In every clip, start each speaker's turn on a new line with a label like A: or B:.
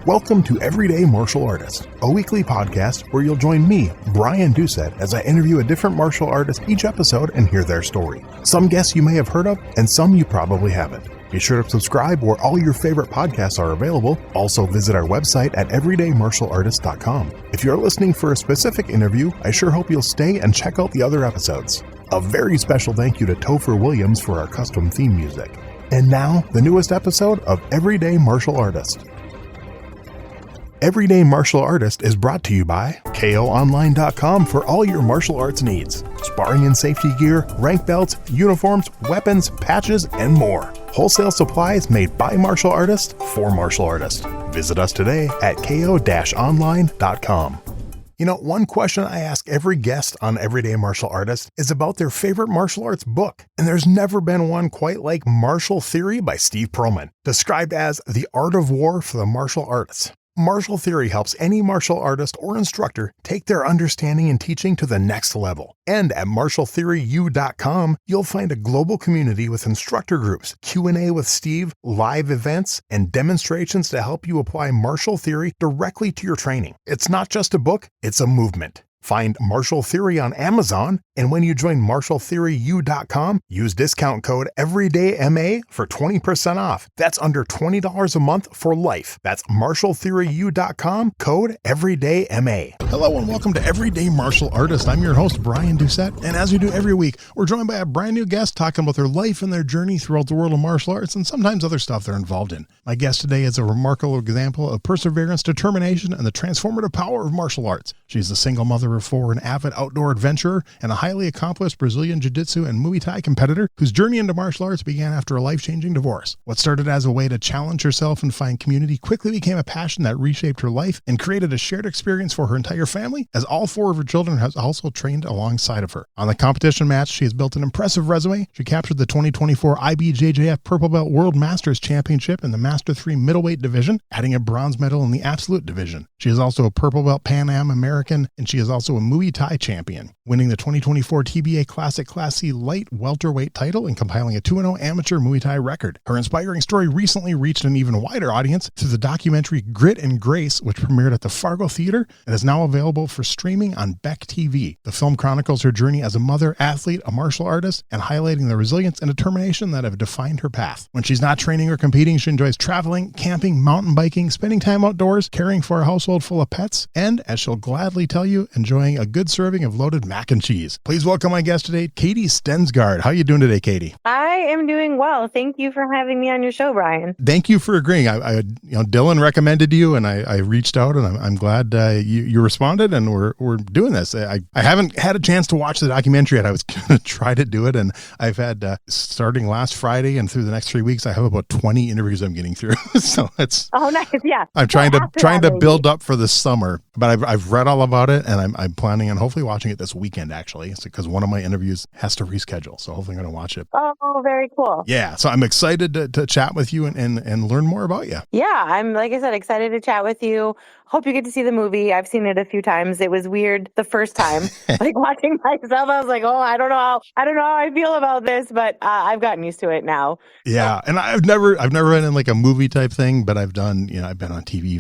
A: Welcome to Everyday Martial Artist, a weekly podcast where you'll join me, Brian Doucette, as I interview a different martial artist each episode and hear their story. Some guests you may have heard of, and some you probably haven't. Be sure to subscribe where all your favorite podcasts are available. Also visit our website at everydaymartialartist.com. If you're listening for a specific interview, I sure hope you'll stay and check out the other episodes. A very special thank you to Topher Williams for our custom theme music. And now, the newest episode of Everyday Martial Artist. Everyday Martial Artist is brought to you by KOOnline.com for all your martial arts needs. Sparring and safety gear, rank belts, uniforms, weapons, patches, and more. Wholesale supplies made by martial artists for martial artists. Visit us today at ko-online.com. You know, one question I ask every guest on Everyday Martial Artist is about their favorite martial arts book. And there's never been one quite like Martial Theory by Steve Pearlman, described as the art of war for the martial arts. Martial Theory helps any martial artist or instructor take their understanding and teaching to the next level. And at martialtheoryU.com, you'll find a global community with instructor groups, Q&A with Steve, live events, and demonstrations to help you apply martial theory directly to your training. It's not just a book, it's a movement. Find Martial Theory on Amazon, and when you join martialtheoryU.com, use discount code EverydayMA for 20% off. That's under $20 a month for life. That's martialtheoryU.com, code EverydayMA. Hello and welcome to Everyday Martial Artist. I'm your host, Brian Doucette, and as we do every week, we're joined by a brand new guest talking about their life and their journey throughout the world of martial arts and sometimes other stuff they're involved in. My guest today is a remarkable example of perseverance, determination, and the transformative power of martial arts. She's a single mother of four, an avid outdoor adventurer, and a highly accomplished Brazilian Jiu-Jitsu and Muay Thai competitor whose journey into martial arts began after a life-changing divorce. What started as a way to challenge herself and find community quickly became a passion that reshaped her life and created a shared experience for her entire family, as all four of her children has also trained alongside of her. On the competition match, she has built an impressive resume. She captured the 2024 IBJJF Purple Belt World Masters Championship in the Master 3 Middleweight division, adding a bronze medal in the Absolute division. She is also a Purple Belt Pan Am American, and she is also a Muay Thai champion, winning the 2024 TBA Classic Class C Light Welterweight title and compiling a 2-0 amateur Muay Thai record. Her inspiring story recently reached an even wider audience through the documentary Grit and Grace, which premiered at the Fargo Theater and is now available for streaming on Beck TV. The film chronicles her journey as a mother, athlete, a martial artist, and highlighting the resilience and determination that have defined her path. When she's not training or competing, she enjoys traveling, camping, mountain biking, spending time outdoors, caring for a household full of pets, and, as she'll gladly tell you, enjoying a good serving of loaded mac and cheese. Please welcome my guest today, Katie Stensgard. How are you doing today, Katie?
B: I am doing well. Thank you for having me on your show, Brian.
A: Thank you for agreeing. Dylan recommended you, and I reached out, and I'm glad you responded, and we're doing this. I haven't had a chance to watch the documentary yet. I was going to try to do it, and I've had starting last Friday and through the next 3 weeks, I have about 20 interviews I'm getting through. So it's
B: nice. Yeah,
A: I'm trying to build up for this summer, but I've read all about it, and I'm planning on hopefully watching it this weekend, actually. It's because one of my interviews has to reschedule, so hopefully I'm going to watch it.
B: Oh, very cool.
A: Yeah, so I'm excited to chat with you and learn more about you.
B: Yeah, I'm, like I said, excited to chat with you. Hope you get to see the movie. I've seen it a few times. It was weird the first time, like watching myself. I was like, I don't know how I feel about this, but I've gotten used to it now.
A: Yeah, and I've never been in like a movie type thing, but I've done, I've been on TV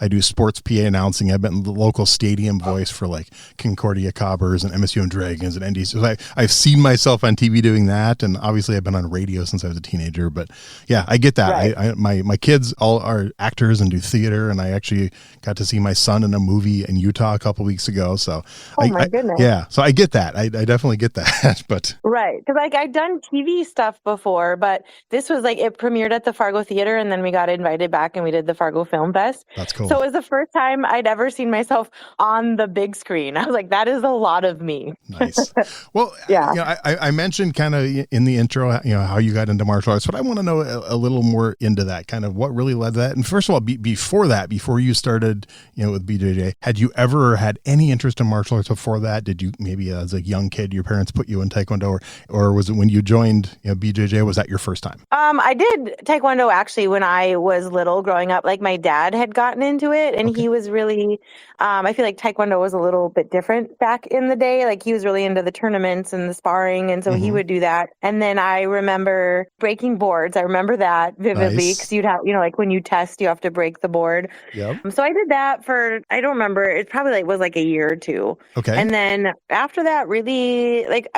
A: I do sports PA announcing. I've been the local stadium voice for like Concordia Cobbers and MSU Dragons and NDC. So I've seen myself on TV doing that, and obviously I've been on radio since I was a teenager. But yeah, I get that. Right. My kids all are actors and do theater, and I actually got to see my son in a movie in Utah a couple weeks ago. So
B: my goodness.
A: Yeah, so I get that. I definitely get that. But
B: right, because I'd done TV stuff before, but this was it premiered at the Fargo Theater, and then we got invited back and we did the Fargo Film Fest.
A: That's cool.
B: So it was the first time I'd ever seen myself on the big screen. I was like, that is a lot of me.
A: Nice. Well, yeah. I mentioned kind of in the intro, how you got into martial arts, but I want to know a little more into that, kind of what really led to that. And first of all, before you started started, with BJJ. Had you ever had any interest in martial arts before that? Did you maybe as a young kid, your parents put you in Taekwondo, or was it when you joined BJJ? Was that your first time?
B: I did Taekwondo actually when I was little growing up. Like my dad had gotten into it and he was really, I feel like Taekwondo was a little bit different back in the day. Like he was really into the tournaments and the sparring. And so he would do that. And then I remember breaking boards. I remember that vividly because you'd have, like when you test, you have to break the board.
A: Yep.
B: So I did that for, I don't remember, it probably was like a year or two.
A: Okay.
B: And then after that, really, like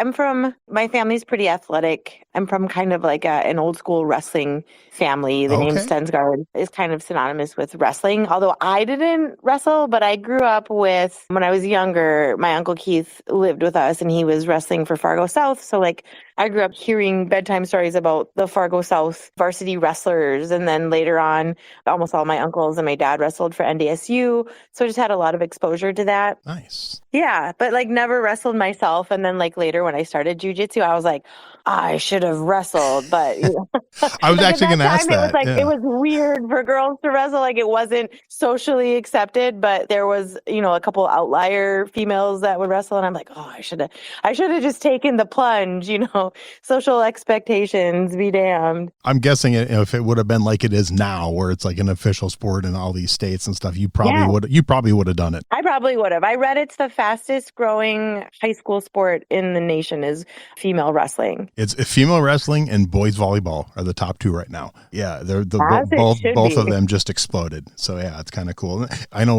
B: my family's pretty athletic. I'm from kind of like an old school wrestling family. The name Stensgard is kind of synonymous with wrestling, although I didn't wrestle, but I grew up with, when I was younger, my Uncle Keith lived with us and he was wrestling for Fargo South. So like I grew up hearing bedtime stories about the Fargo South varsity wrestlers. And then later on, almost all my uncles and my dad wrestled for NDSU. So I just had a lot of exposure to that.
A: Nice.
B: Yeah, but like never wrestled myself. And then like later when I started jiu-jitsu, I was like, I should have wrestled. But
A: I was actually going to ask that.
B: It was like, it was weird for girls to wrestle. Like it wasn't socially accepted, but there was, a couple outlier females that would wrestle. And I'm like, I should have just taken the plunge, social expectations be damned.
A: I'm guessing if it would have been like it is now, where it's like an official sport in all these states and stuff, you probably would have done it.
B: I probably would have. I read it's the fastest growing high school sport in the nation is female wrestling.
A: It's female wrestling and boys volleyball are the top two right now. Yeah, they're both of them just exploded. So yeah, it's kind of cool. I know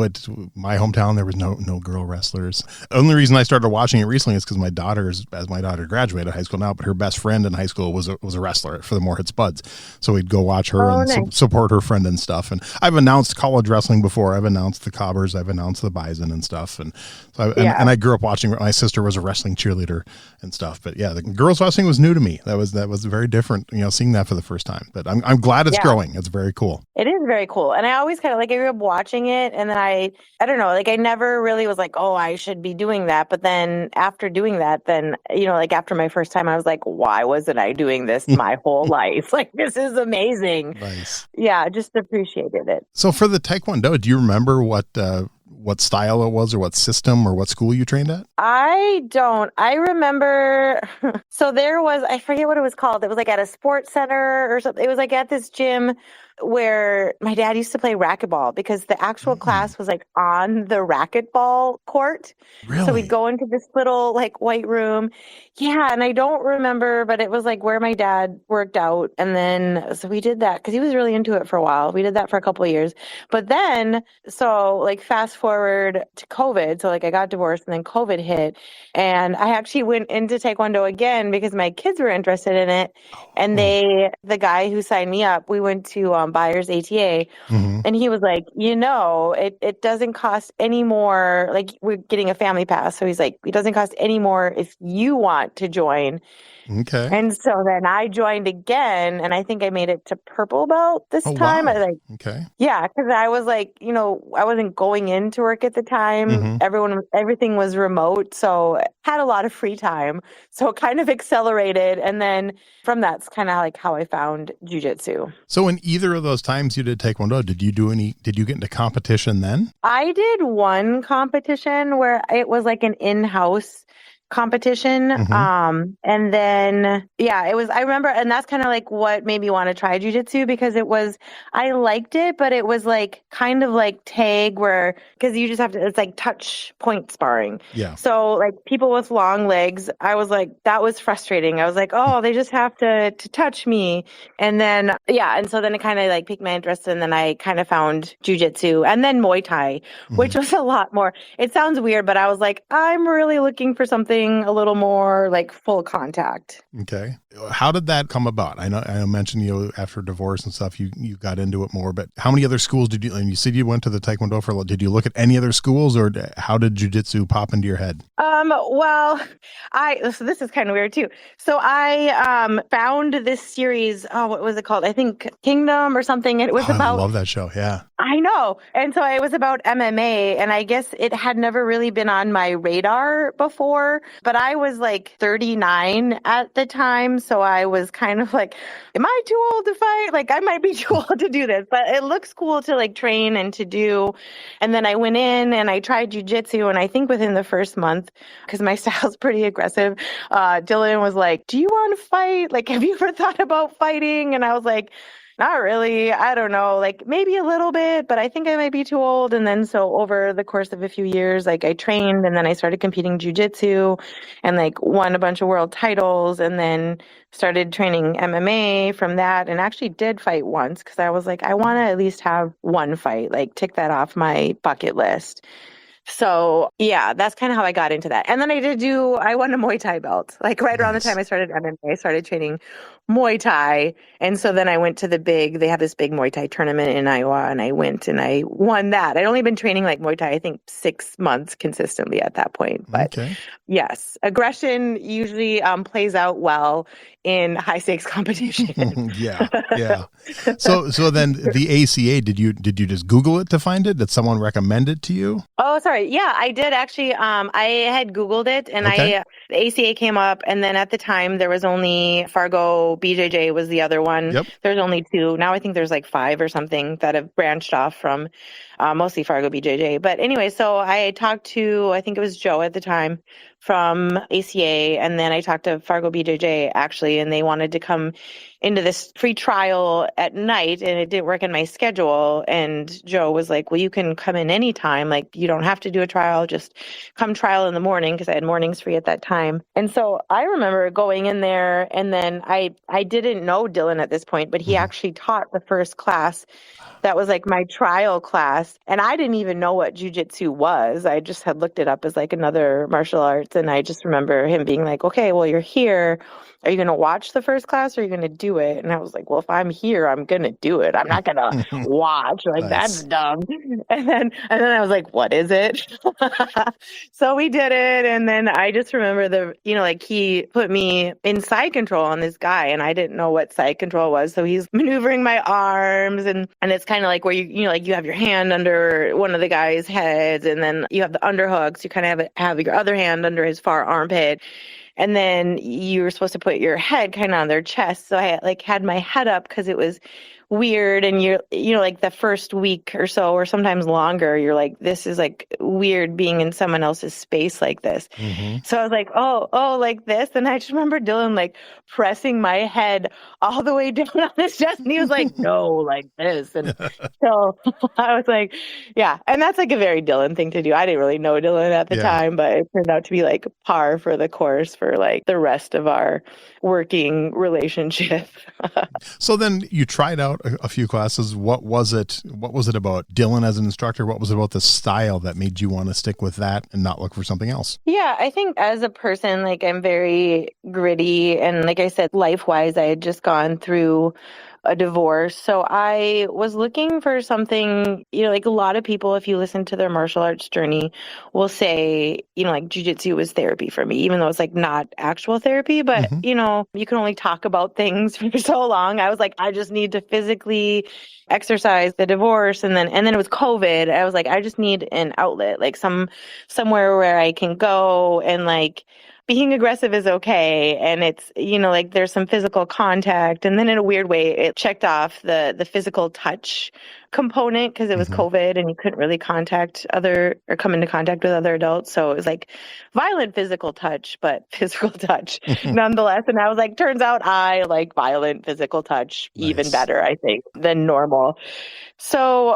A: my hometown there was no girl wrestlers. The only reason I started watching it recently is because my daughter graduated high school now, but her best friend in high school was a wrestler for the Moorhead Spuds. So we'd go watch her and support her friend and stuff. And I've announced college wrestling before. I've announced the Cobbers. I've announced the Bison and stuff. And so I grew up watching. My sister was a wrestling cheerleader and stuff. But yeah, the girls wrestling was new to me. That was very different. Seeing that for the first time. But I'm glad it's growing. It's very cool.
B: It is very cool. And I always kind of I grew up watching it, and then I don't know, I never really was like, oh, I should be doing that. But then after doing that, then after my first time, I was like, why wasn't I doing this my whole life? Like, this is amazing.
A: Nice.
B: Yeah, just appreciated it.
A: So for the Taekwondo, do you remember what style it was or what system or what school you trained at?
B: I don't. I remember, so there was, I forget what it was called. It was at a sports center or something. It was at this gym where my dad used to play racquetball because the actual class was on the racquetball court.
A: Really?
B: So we'd go into this little white room. Yeah. And I don't remember, but it was where my dad worked out. And then, so we did that because he was really into it for a while. We did that for a couple of years. But then, so fast forward to COVID. So I got divorced and then COVID hit. And I actually went into Taekwondo again because my kids were interested in it. And the guy who signed me up, we went to Buyers ATA, and he was like, it doesn't cost any more. We're getting a family pass. So he's like, it doesn't cost any more if you want to join.
A: Okay.
B: And so then I joined again, and I think I made it to purple belt this time.
A: Wow.
B: Okay. Yeah, because I was I wasn't going into work at the time. Everything was remote, so I had a lot of free time. So it kind of accelerated, and then from that's kind of how I found jiu-jitsu.
A: So in either of those times you did Taekwondo, did you get into competition then?
B: I did one competition where it was an in-house competition. And then, it was, I remember, and that's kind of what made me want to try jiu-jitsu because I liked it, but it was kind of tag where, because you just have to, it's touch point sparring.
A: Yeah.
B: So people with long legs, I was that was frustrating. I was oh, they just have to touch me. And then, and so then it kind of piqued my interest. And then I kind of found jiu-jitsu and then Muay Thai, which was a lot more, it sounds weird, but I was I'm really looking for something a little more full contact.
A: Okay. How did that come about? I mentioned, after divorce and stuff, you got into it more, but how many other schools did you, and you said you went to the Taekwondo did you look at any other schools or how did jiu-jitsu pop into your head?
B: Well, so this is kind of weird too. So I found this series, what was it called? I think Kingdom or something. It was about,
A: I love that show. Yeah.
B: I know. And so it was about MMA, and I guess it had never really been on my radar before. but I was like 39 at the time. So I was kind of like, am I too old to fight? Like, I might be too old to do this, but it looks cool to like train and to do. And then I went in and I tried jiu-jitsu. And I think within the first month, because my style's pretty aggressive, Dylan was like, do you want to fight? Like, have you ever thought about fighting? And I was like, not really. I don't know, like maybe a little bit, but I think I might be too old. And then so over the course of a few years, like I trained and then I started competing jiu-jitsu and like won a bunch of world titles and then started training MMA from that and actually did fight once because I was like, I want to at least have one fight, like tick that off my bucket list. So yeah, that's kind of how I got into that. And then I won a Muay Thai belt. Like right around the time I started MMA, I started training Muay Thai. And so then I went to they have this big Muay Thai tournament in Iowa and I went and I won that. I'd only been training like Muay Thai, I think 6 months consistently at that point. But yes, aggression usually plays out well in high stakes competition.
A: Yeah. So then the ACA, did you just Google it to find it? Did someone recommend it to you?
B: Oh, sorry. Yeah, I did actually. I had Googled it and the ACA came up. And then at the time there was only Fargo BJJ was the other one.
A: Yep.
B: There's only 2. Now I think there's like 5 or something that have branched off from mostly Fargo BJJ. But anyway, so I talked to, I think it was Joe at the time from ACA. And then I talked to Fargo BJJ actually, and they wanted to come into this free trial at night and it didn't work in my schedule. And Joe was like, well, you can come in anytime. Like you don't have to do a trial, just come trial in the morning because I had mornings free at that time. And so I remember going in there and then I didn't know Dylan at this point, but he actually taught the first class. That was like my trial class. And I didn't even know what jiu-jitsu was. I just had looked it up as like another martial arts. And I just remember him being like, okay, well, you're here. Are you going to watch the first class or are you going to do it? And I was like, well, if I'm here, I'm going to do it. I'm not going to watch. Like, that's dumb. And then I was like, what is it? So we did it. And then I just remember like he put me in side control on this guy and I didn't know what side control was. So he's maneuvering my arms and it's kind of like where you have your hand under one of the guy's heads and then you have the underhooks. You kind of have your other hand under his far armpit. And then you were supposed to put your head kind of on their chest. So I like had my head up because it was weird. And like the first week or so, or sometimes longer, you're like, this is like weird being in someone else's space like this. So I was like, oh, like this. And I just remember Dylan like pressing my head all the way down on his chest. And he was like, no, like this. And so I was like, yeah. And that's like a very Dylan thing to do. I didn't really know Dylan at the time, but it turned out to be like par for the course for like the rest of our working relationship.
A: So then you tried out a few classes. What was it about Dylan as an instructor? What was it about the style that made you want to stick with that and not look for something else?
B: Yeah, I think as a person, like I'm very gritty. And like I said, life-wise, I had just gone through a divorce. So I was looking for something, like a lot of people, if you listen to their martial arts journey, will say, like jiu-jitsu was therapy for me, even though it's like not actual therapy, but you can only talk about things for so long. I was like, I just need to physically exercise. The divorce and then it was COVID. I was like, I just need an outlet, like somewhere where I can go and like being aggressive is okay. And it's, like there's some physical contact. And then in a weird way, it checked off the physical touch component because it was COVID and you couldn't really come into contact with other adults. So it was like violent physical touch, but physical touch nonetheless. And I was like, turns out I like violent physical touch even better, I think, than normal. So,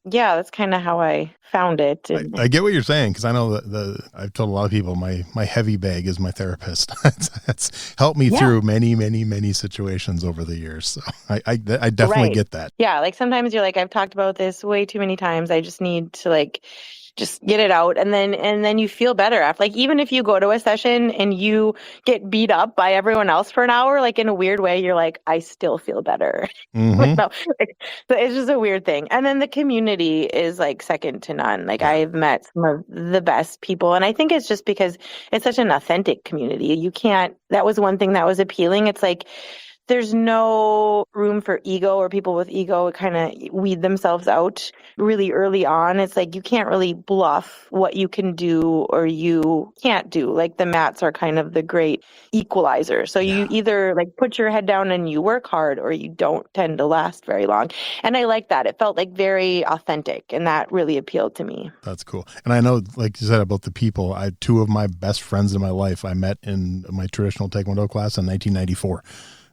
B: that's kind of how I found it.
A: I get what you're saying because I know that I've told a lot of people my heavy bag is my therapist. It's helped me through many, many, many situations over the years. So I definitely get that.
B: Yeah, like sometimes you're like, I've talked about this way too many times. I just need to like just get it out and then you feel better after. Like even if you go to a session and you get beat up by everyone else for an hour, like in a weird way, you're like, I still feel better. So it's just a weird thing. And then the community is like second to none. Like I've met some of the best people. And I think it's just because it's such an authentic community. That was one thing that was appealing. It's like there's no room for ego, or people with ego kind of weed themselves out really early on. It's like you can't really bluff what you can do or you can't do. Like the mats are kind of the great equalizer. So you either like put your head down and you work hard, or you don't tend to last very long. And I like that. It felt like very authentic, and that really appealed to me.
A: That's cool. And I know, like you said about the people, two of my best friends in my life I met in my traditional Taekwondo class in 1994.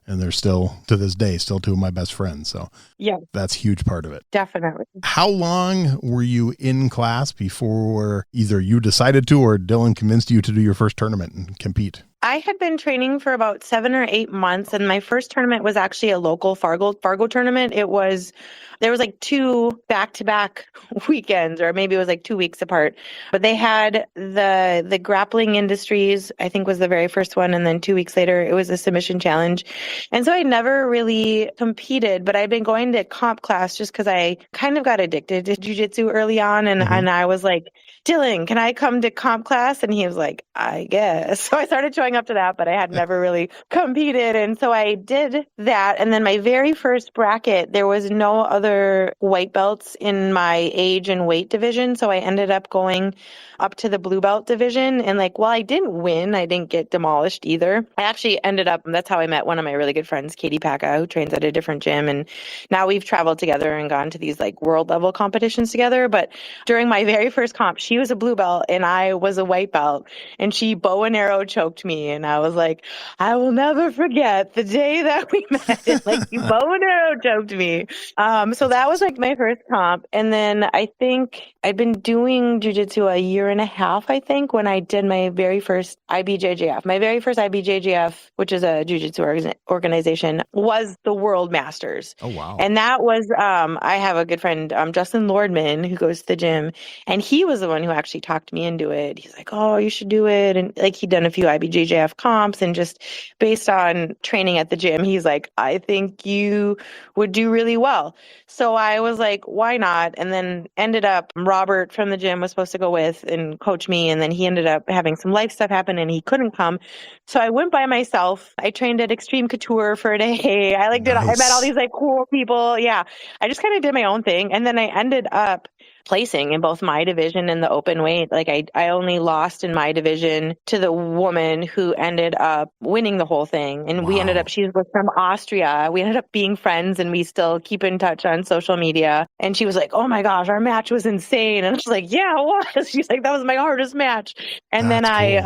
A: And they're still, to this day, still two of my best friends. So yeah, that's a huge part of it.
B: Definitely.
A: How long were you in class before either you decided to or Dylan convinced you to do your first tournament and compete?
B: I had been training for about 7 or 8 months, and my first tournament was actually a local Fargo tournament. There was like 2 back-to-back weekends, or maybe it was like 2 weeks apart. But they had the Grappling Industries, I think was the very first one, and then 2 weeks later it was a submission challenge. And so I never really competed, but I'd been going to comp class just because I kind of got addicted to jiu-jitsu early on, and I was like, Dylan, can I come to comp class? And he was like, I guess. So I started showing up to that, but I had never really competed. And so I did that. And then my very first bracket, there was no other white belts in my age and weight division. So I ended up going up to the blue belt division. And like, while I didn't win, I didn't get demolished either. I actually ended up, that's how I met one of my really good friends, Katie Packa, who trains at a different gym. And now we've traveled together and gone to these like world level competitions together. But during my very first comp, she was a blue belt and I was a white belt, and she bow and arrow choked me. And I was like, I will never forget the day that we met. And, like, you bow and arrow choked me. So that was like my first comp. And then I think I'd been doing jiu-jitsu a year and a half, I think, when I did my very first IBJJF. My very first IBJJF, which is a jiu-jitsu organization, was the World Masters.
A: Oh, wow.
B: And that was, I have a good friend, Justin Lordman, who goes to the gym, and he was the one who actually talked me into it. He's like, oh, you should do it. And like, he'd done a few IBJJF comps, and just based on training at the gym, he's like, I think you would do really well. So I was like, why not? And then ended up, Robert from the gym was supposed to go with and coach me. And then he ended up having some life stuff happen and he couldn't come. So I went by myself. I trained at Extreme Couture for a day. I met all these like cool people. Yeah. I just kind of did my own thing. And then I ended up placing in both my division and the open weight. Like I only lost in my division to the woman who ended up winning the whole thing. And we ended up, she was from Austria. We ended up being friends, and we still keep in touch on social media. And she was like, oh my gosh, our match was insane. And I was like, yeah, it was. She's like, that was my hardest match. And then I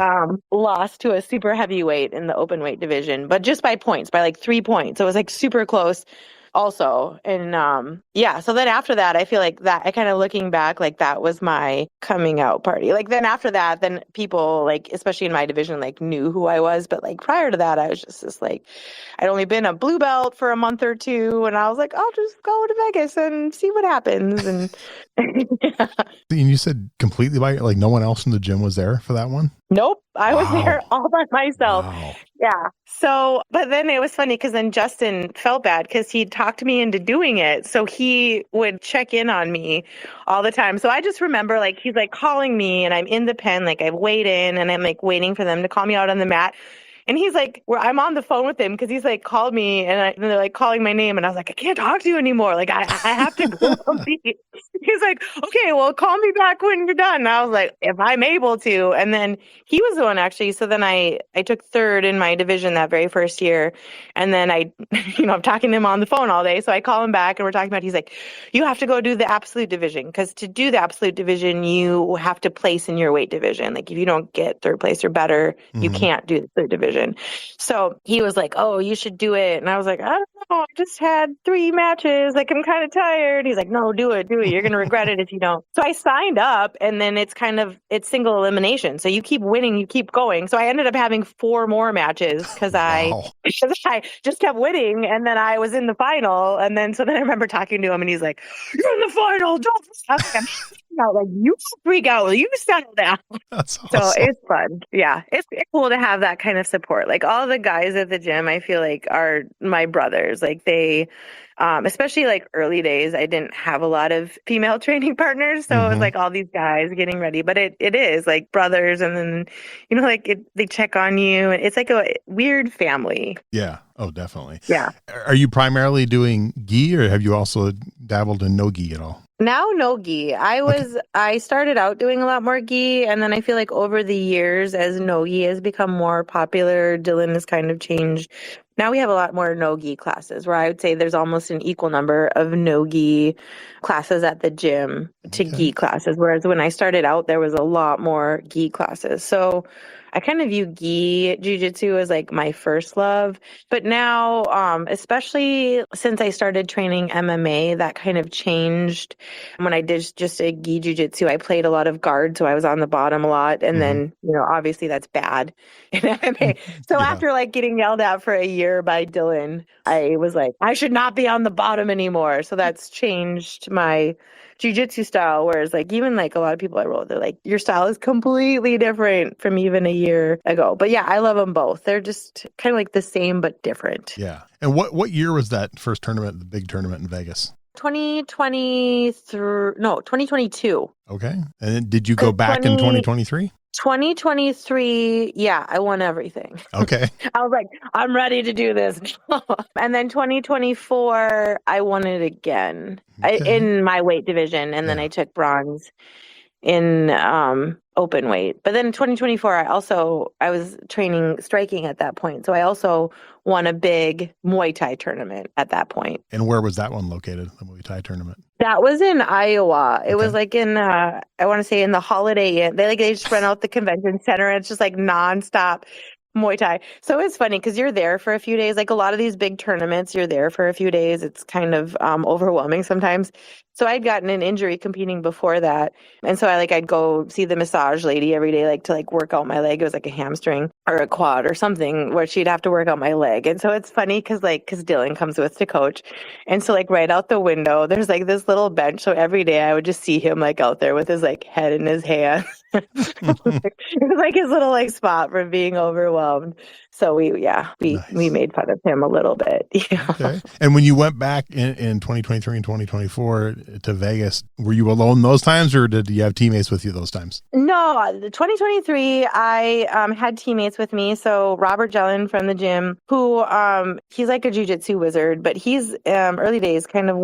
B: lost to a super heavyweight in the open weight division, but just by points, by like 3 points. So it was like super close also. And so then after that, I feel like that, I kind of looking back, like that was my coming out party. Like then after that, then people like, especially in my division, like knew who I was. But like prior to that, I was just like, I'd only been a blue belt for a month or two. And I was like, I'll just go to Vegas and see what happens. And
A: yeah. And you said completely like no one else in the gym was there for that one?
B: Nope. I was there all by myself. Wow. Yeah. So, but then it was funny because then Justin felt bad because he talked me into doing it. So he would check in on me all the time. So I just remember like, he's like calling me and I'm in the pen, like I weighed in and I'm like waiting for them to call me out on the mat. And he's like, I'm on the phone with him because he's like called me and they're like calling my name. And I was like, I can't talk to you anymore. Like, I have to go compete. He's like, okay, well, call me back when you're done. And I was like, if I'm able to. And then he was the one actually. So then I took third in my division that very first year. And then I'm talking to him on the phone all day. So I call him back and we're talking about, he's like, you have to go do the absolute division. Because to do the absolute division, you have to place in your weight division. Like if you don't get third place or better, you can't do the third division. So he was like, oh, you should do it. And I was like, I don't know. I just had 3 matches. Like, I'm kind of tired. He's like, no, do it. You're going to regret it if you don't. So I signed up, and then it's single elimination. So you keep winning, you keep going. So I ended up having 4 more matches because I just kept winning. And then I was in the final. And then I remember talking to him and he's like, you're in the final. Don't stop. out, like, you freak out, you settle down.
A: That's
B: So
A: awesome.
B: it's fun. Yeah. It's cool to have that kind of support. Like all the guys at the gym, I feel like are my brothers. Like they, especially like early days, I didn't have a lot of female training partners. So it was
A: Hmm.
B: like all these guys getting ready, but it is like brothers. And then, you know, like they check on you and it's like a weird family.
A: Yeah. Oh, definitely.
B: Yeah.
A: Are you primarily doing gi, or have you also dabbled in no gi at all?
B: Now, no gi. I started out doing a lot more gi, and then I feel like over the years, as no gi has become more popular, Dylan has kind of changed. Now we have a lot more no gi classes, where I would say there's almost an equal number of no gi classes at the gym to gi classes. Whereas when I started out, there was a lot more gi classes. So I kind of view gi jiu-jitsu as like my first love. But now, especially since I started training MMA, that kind of changed. When I did just a gi jiu-jitsu, I played a lot of guard, so I was on the bottom a lot. And then, you know, obviously that's bad in MMA. So after like getting yelled at for a year by Dylan, I was like, I should not be on the bottom anymore. So that's changed my jiu-jitsu style. Whereas like even like a lot of people I roll, they're like, your style is completely different from even a year ago. But yeah, I love them both. They're just kind of like the same but different.
A: Yeah. And what year was that first tournament, the big tournament in Vegas?
B: 2022.
A: Okay. And then did you go back in 2023?
B: 2023, yeah, I won everything.
A: Okay.
B: I was like, I'm ready to do this. And then 2024, I won it again in my weight division. And then I took bronze in open weight. But then in 2024, I was training striking at that point. So I also won a big Muay Thai tournament at that point.
A: And where was that one located, the Muay Thai tournament?
B: That was in Iowa. It was like in, I want to say in the Holiday Inn. They just rent out the convention center and it's just like nonstop Muay Thai. So it's funny because you're there for a few days. Like a lot of these big tournaments, you're there for a few days. It's kind of overwhelming sometimes. So I'd gotten an injury competing before that. And so I'd go see the massage lady every day, like to like work out my leg. It was like a hamstring or a quad or something where she'd have to work out my leg. And so it's funny because Dylan comes with to coach. And so like right out the window, there's like this little bench. So every day I would just see him like out there with his like head in his hand. It was like his little like spot for being overwhelmed. So we made fun of him a little bit. Yeah.
A: Okay. And when you went back in 2023 and 2024 to Vegas, were you alone those times, or did you have teammates with you those times?
B: No, 2023, I had teammates with me. So Robert Jellin from the gym, who he's like a jiu-jitsu wizard, but he's early days kind of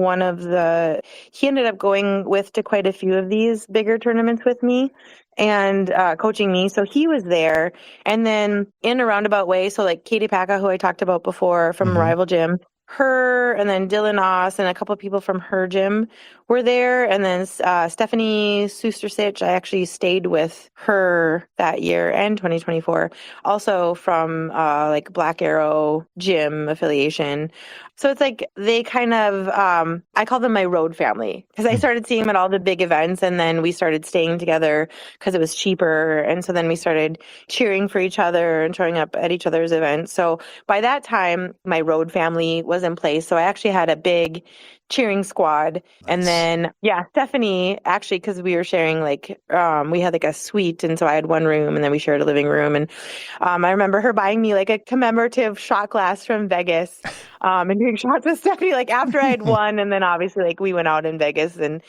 B: he ended up going to quite a few of these bigger tournaments with me and coaching me. So he was there. And then in a roundabout way, so like Katie Packa, who I talked about before from Rival Gym, her and then Dylan Oss and a couple of people from her gym were there. And then Stephanie Sustersich, I actually stayed with her that year and 2024, also from like Black Arrow Gym affiliation. So it's like they kind of, I call them my road family because I started seeing them at all the big events and then we started staying together because it was cheaper. And so then we started cheering for each other and showing up at each other's events. So by that time, my road family was in place. So I actually had a big cheering squad. Nice. And then, Stephanie, actually, because we were sharing we had like a suite. And so I had one room and then we shared a living room. And I remember her buying me like a commemorative shot glass from Vegas and doing shots with Stephanie like after I had won. And then obviously like we went out in Vegas and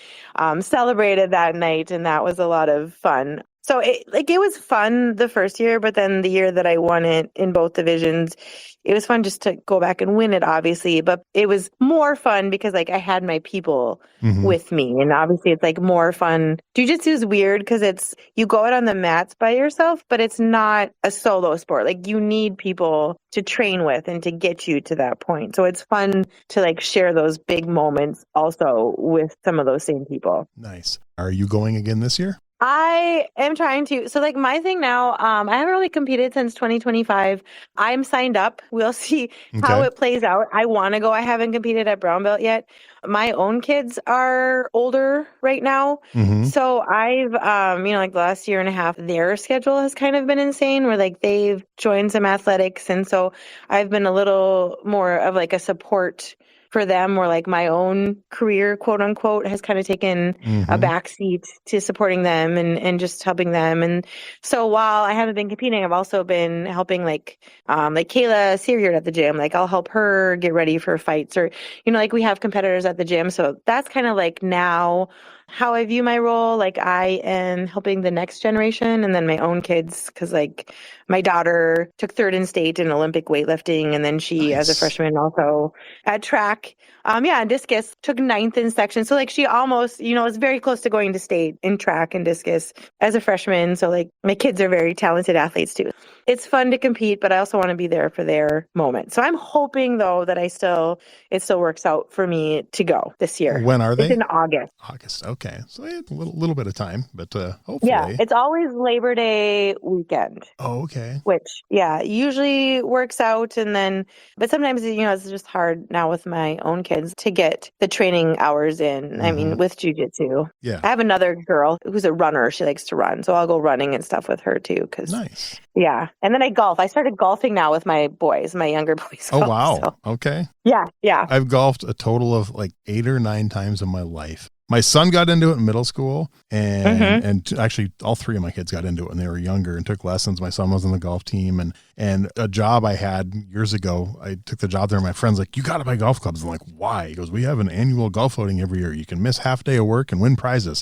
B: celebrated that night. And that was a lot of fun. So it was fun the first year, but then the year that I won it in both divisions, it was fun just to go back and win it, obviously. But it was more fun because like I had my people with me. And obviously it's like more fun. Jiu-jitsu is weird because you go out on the mats by yourself, but it's not a solo sport. Like you need people to train with and to get you to that point. So it's fun to like share those big moments also with some of those same people.
A: Nice. Are you going again this year?
B: I am trying to. So like my thing now, I haven't really competed since 2025. I'm signed up. We'll see how it plays out. I want to go. I haven't competed at brown belt yet. My own kids are older right now. So I've, like the last year and a half, their schedule has kind of been insane where like they've joined some athletics. And so I've been a little more of like a support for them, or like my own career, quote unquote, has kind of taken a backseat to supporting them and just helping them. And so while I haven't been competing, I've also been helping like Kayla Seariard at the gym. Like I'll help her get ready for fights, or, like we have competitors at the gym. So that's kind of like now how I view my role. Like I am helping the next generation and then my own kids. Cause like my daughter took third in state in Olympic weightlifting. And then she, as a freshman, also at track, and discus took ninth in section. So like she almost, was very close to going to state in track and discus as a freshman. So like my kids are very talented athletes too. It's fun to compete, but I also want to be there for their moment. So I'm hoping though that it still works out for me to go this year.
C: When are they?
B: It's in August.
C: August. Okay. So a little bit of time, but hopefully.
B: Yeah, it's always Labor Day weekend.
C: Oh, okay.
B: Which, usually works out. And then, but sometimes, it's just hard now with my own kids to get the training hours in. I mean, with jiu-jitsu.
C: Yeah.
B: I have another girl who's a runner. She likes to run. So I'll go running and stuff with her too.
C: Nice.
B: Yeah. And then I golf. I started golfing now with my boys, my younger boys.
C: Oh, wow. So. Okay.
B: Yeah. Yeah.
C: I've golfed a total of like 8 or 9 times in my life. My son got into it in middle school, and actually all 3 of my kids got into it when they were younger and took lessons. My son was on the golf team, and a job I had years ago, I took the job there, and my friend's like, "You got to buy golf clubs." I'm like, "Why?" He goes, "We have an annual golf outing every year. You can miss half day of work and win prizes."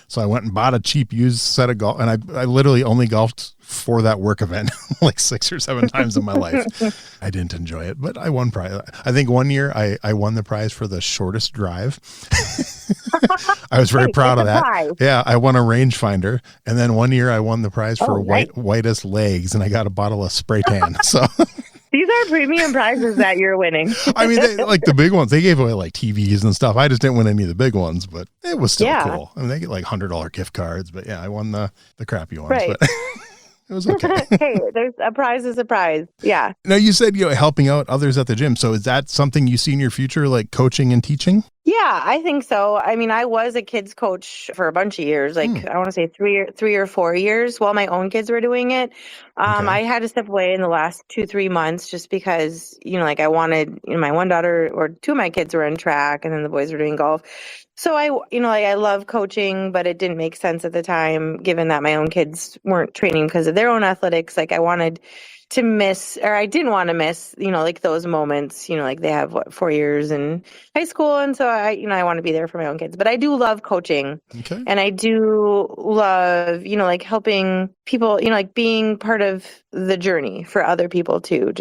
C: So I went and bought a cheap used set of golf, and I literally only golfed for that work event like 6 or 7 times in my life. I didn't enjoy it, but I won prize. I think one year I won the prize for the shortest drive. I was very proud of that.
B: Prize.
C: Yeah, I won a rangefinder, and then one year I won the prize for whitest legs, and I got a bottle of spray tan. So.
B: These are premium prizes that you're winning.
C: I mean, like the big ones, they gave away like TVs and stuff. I just didn't win any of the big ones, but it was still cool. I mean, they get like $100 gift cards, but I won the crappy ones.
B: Right.
C: But it was okay.
B: Hey, there's a prize is a prize. Yeah.
C: Now you said, helping out others at the gym. So is that something you see in your future, like coaching and teaching?
B: Yeah, I think so. I mean, I was a kids coach for a bunch of years, like I want to say 3 or 4 years while my own kids were doing it. I had to step away in the last 2-3 months just because, like I wanted, my one daughter or 2 of my kids were in track and then the boys were doing golf. So I love coaching, but it didn't make sense at the time, given that my own kids weren't training because of their own athletics. Like I wanted to miss, or I didn't want to miss, like those moments, like they have 4 years in high school. And so I want to be there for my own kids, but I do love coaching.
C: Okay.
B: And I do love, like helping people, like being part of the journey for other people too.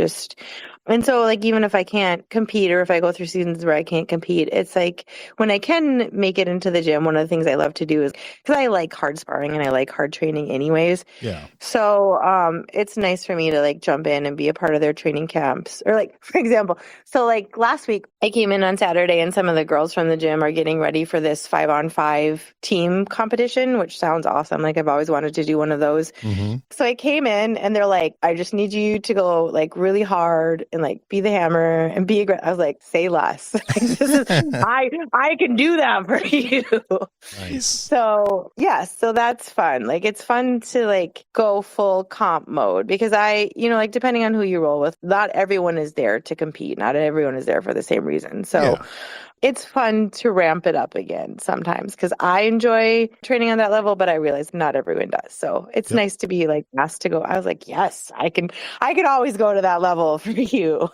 B: And so like, even if I can't compete or if I go through seasons where I can't compete, it's like when I can make it into the gym, one of the things I love to do is because I like hard sparring and I like hard training anyways.
C: Yeah.
B: So it's nice for me to like jump in and be a part of their training camps. Or like, for example, so like last week I came in on Saturday and some of the girls from the gym are getting ready for this 5-on-5 team competition, which sounds awesome. Like I've always wanted to do one of those. So I came in and they're like, "I just need you to go like really hard and like be the hammer and be aggressive." I was like, "Say less." I can do that for you.
C: Nice.
B: So so that's fun. Like it's fun to like go full comp mode because like depending on who you roll with, not everyone is there to compete. Not everyone is there for the same reason. So it's fun to ramp it up again sometimes because I enjoy training on that level, but I realize not everyone does. So it's nice to be like asked to go. I was like, yes, I can always go to that level for you.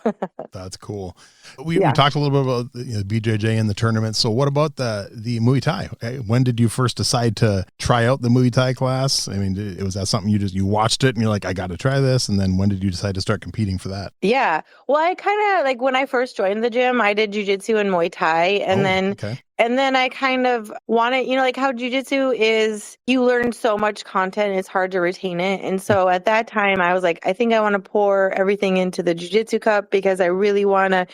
C: That's cool. We talked a little bit about BJJ and the tournament. So what about the Muay Thai? Okay. When did you first decide to try out the Muay Thai class? I mean, was that something you watched it and you're like, I got to try this? And then when did you decide to start competing for that?
B: Yeah. Well, I kind of like when I first joined the gym, I did Jiu-Jitsu and Muay Thai. And then I kind of wanted, like how jiu-jitsu is, you learn so much content, it's hard to retain it. And so at that time I was like, I think I want to pour everything into the jiu-jitsu cup because I really want to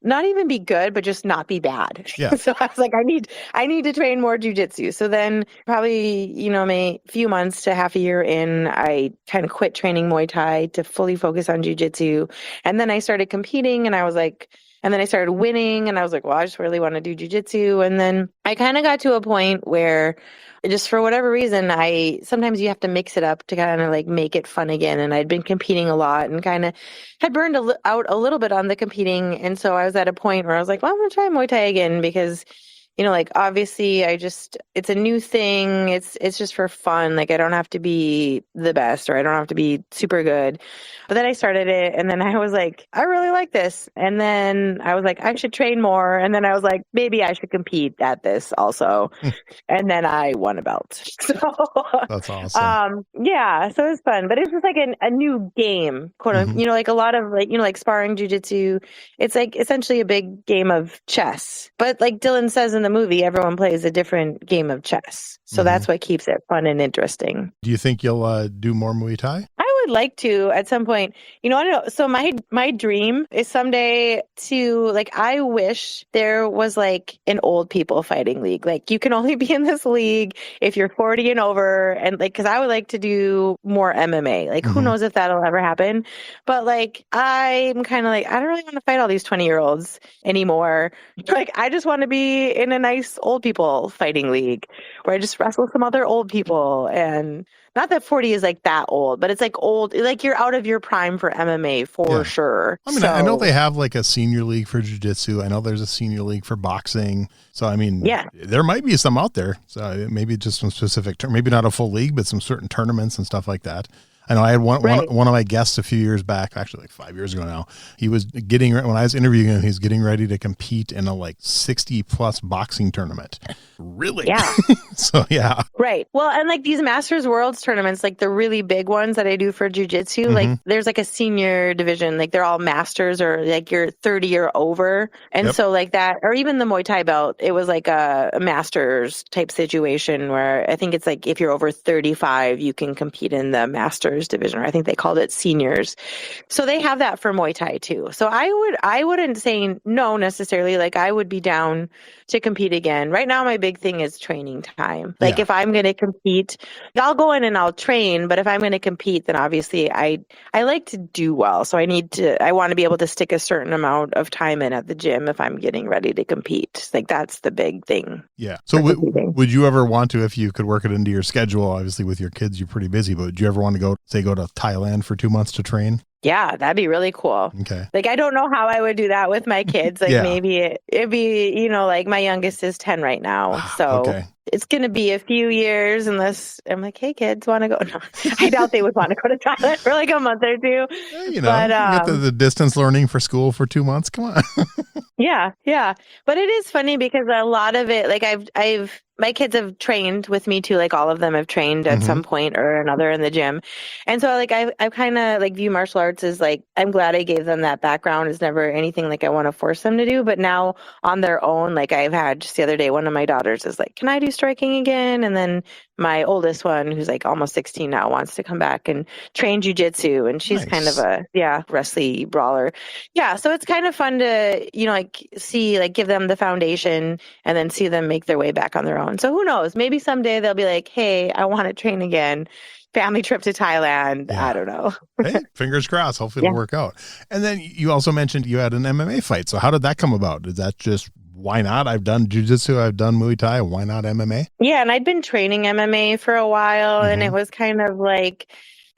B: not even be good, but just not be bad.
C: Yeah.
B: So I was like, I need to train more jiu-jitsu. So then probably, a few months to half a year in, I kind of quit training Muay Thai to fully focus on jiu-jitsu. And then I started competing and I was like, and then I started winning and I was like, well, I just really want to do jiu-jitsu. And then I kind of got to a point where just for whatever reason, sometimes you have to mix it up to kind of like make it fun again. And I'd been competing a lot and kind of had burned out a little bit on the competing. And so I was at a point where I was like, well, I'm going to try Muay Thai again because like obviously it's a new thing. It's just for fun. Like I don't have to be the best or I don't have to be super good. But then I started it and then I was like, I really like this. And then I was like, I should train more. And then I was like, maybe I should compete at this also. And then I won a belt. So
C: that's awesome.
B: Yeah. So it was fun, but it's just like a new game, quote unquote, like a lot of like sparring jiu-jitsu. It's like essentially a big game of chess, but like Dylan says in the movie, everyone plays a different game of chess. So that's what keeps it fun and interesting.
C: Do you think you'll do more Muay Thai?
B: I would like to at some point. I don't know. So my dream is someday to like, I wish there was like an old people fighting league. Like you can only be in this league if you're 40 and over. And like, cause I would like to do more MMA. Like who knows if that'll ever happen. But like, I'm kind of like, I don't really want to fight all these 20-year-olds anymore. Like I just want to be in a nice old people fighting league where I just wrestle some other old people. And not that 40 is like that old, but it's like old, like you're out of your prime for MMA for sure.
C: I mean, I know they have like a senior league for jiu-jitsu. I know there's a senior league for boxing. So, I mean, there might be some out there. So maybe just some specific, maybe not a full league, but some certain tournaments and stuff like that. I know I had one of my guests a few years back, actually like 5 years ago now. He was when I was interviewing him, he was getting ready to compete in a like 60 plus boxing tournament. Really?
B: Yeah.
C: So, yeah.
B: Right. Well, and like these Masters Worlds tournaments, like the really big ones that I do for jiu-jitsu, like there's like a senior division, like they're all masters or like you're 30 or over. And so like that, or even the Muay Thai belt, it was like a masters type situation where I think it's like if you're over 35, you can compete in the masters division, or I think they called it seniors. So they have that for Muay Thai too. So I wouldn't say no necessarily. Like I would be down to compete again. Right now, my big thing is training time. Like if I'm going to compete, I'll go in and I'll train. But if I'm going to compete, then obviously I like to do well. So I want to be able to stick a certain amount of time in at the gym if I'm getting ready to compete. Like that's the big thing.
C: Yeah. So would you ever want to, if you could work it into your schedule, obviously with your kids, you're pretty busy, but would you ever want to go to Thailand for 2 months to train?
B: Yeah, that'd be really cool.
C: Okay.
B: Like, I don't know how I would do that with my kids. Like maybe it'd be, like my youngest is 10 right now. So it's going to be a few years unless I'm like, hey, kids, want to go? No, I doubt they would want to go to Thailand for like a month or two.
C: You get the distance learning for school for 2 months. Come on.
B: Yeah. But it is funny because a lot of it, like my kids have trained with me too. Like all of them have trained at some point or another in the gym. And so like I kind of like view martial arts as like, I'm glad I gave them that background. It's never anything like I want to force them to do. But now on their own, like I've had just the other day, one of my daughters is like, can I do striking again? And then my oldest one, who's like almost 16 now, wants to come back and train jiu-jitsu. And she's kind of a, wrestly brawler. Yeah. So it's kind of fun to, like see, like give them the foundation and then see them make their way back on their own. So who knows? Maybe someday they'll be like, hey, I want to train again. Family trip to Thailand. Yeah. I don't know.
C: Hey, fingers crossed. Hopefully it'll work out. And then you also mentioned you had an MMA fight. So how did that come about? Is that just why not? I've done jiu-jitsu, I've done Muay Thai. Why not MMA?
B: Yeah, and I'd been training MMA for a while, and it was kind of like,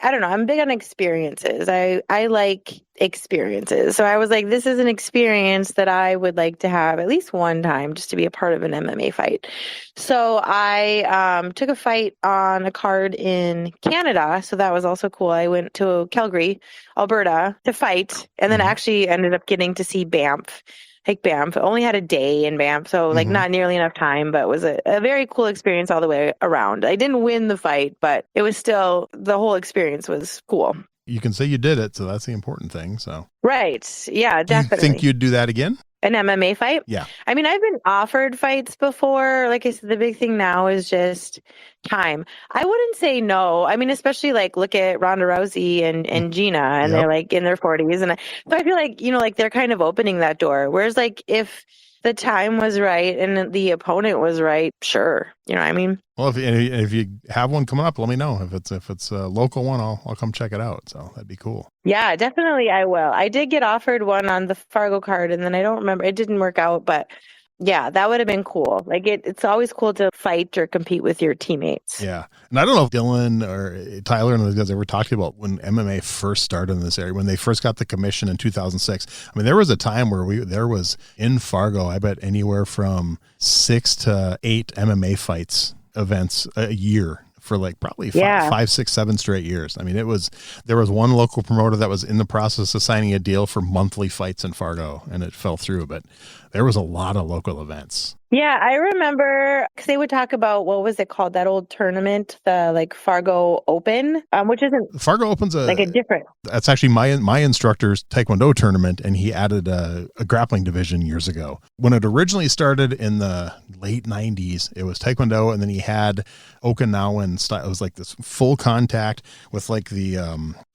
B: I don't know, I'm big on experiences. I like experiences. So I was like, this is an experience that I would like to have at least one time just to be a part of an MMA fight. So I took a fight on a card in Canada. So that was also cool. I went to Calgary, Alberta to fight, and then actually ended up getting to see Banff. Like Banff, only had a day in Banff, so like not nearly enough time, but it was a very cool experience all the way around. I didn't win the fight, but it was still, the whole experience was cool.
C: You can say you did it, so that's the important thing. So
B: right, yeah, definitely.
C: Do you think you'd do that again?
B: An MMA fight?
C: Yeah.
B: I mean, I've been offered fights before. Like I said, the big thing now is just time. I wouldn't say no. I mean, especially like look at Ronda Rousey and Gina, and they're like in their 40s. And so I feel like, like they're kind of opening that door. Whereas like if the time was right and the opponent was right, sure. You know what I mean?
C: Well, if you have one coming up, let me know. If it's a local one, I'll come check it out. So that'd be cool.
B: Yeah, definitely I will. I did get offered one on the Fargo card, and then I don't remember. It didn't work out, but Yeah, that would have been cool. Like it's always cool to fight or compete with your teammates.
C: Yeah. And I don't know if Dylan or Tyler and those guys ever talked about when MMA first started in this area, when they first got the commission in 2006. I mean, there was a time where there was in Fargo, I bet anywhere from 6 to 8 MMA fights events a year for like probably 5, 6, 7 straight years. I mean, there was one local promoter that was in the process of signing a deal for monthly fights in Fargo, and it fell through, but there was a lot of local events.
B: Yeah, I remember because they would talk about, what was it called? That old tournament, the like Fargo Open, which isn't
C: Fargo Open's
B: like a different.
C: That's actually my instructor's Taekwondo tournament, and he added a grappling division years ago. When it originally started in the late 90s, it was Taekwondo, and then he had Okinawan style. It was like this full contact with like the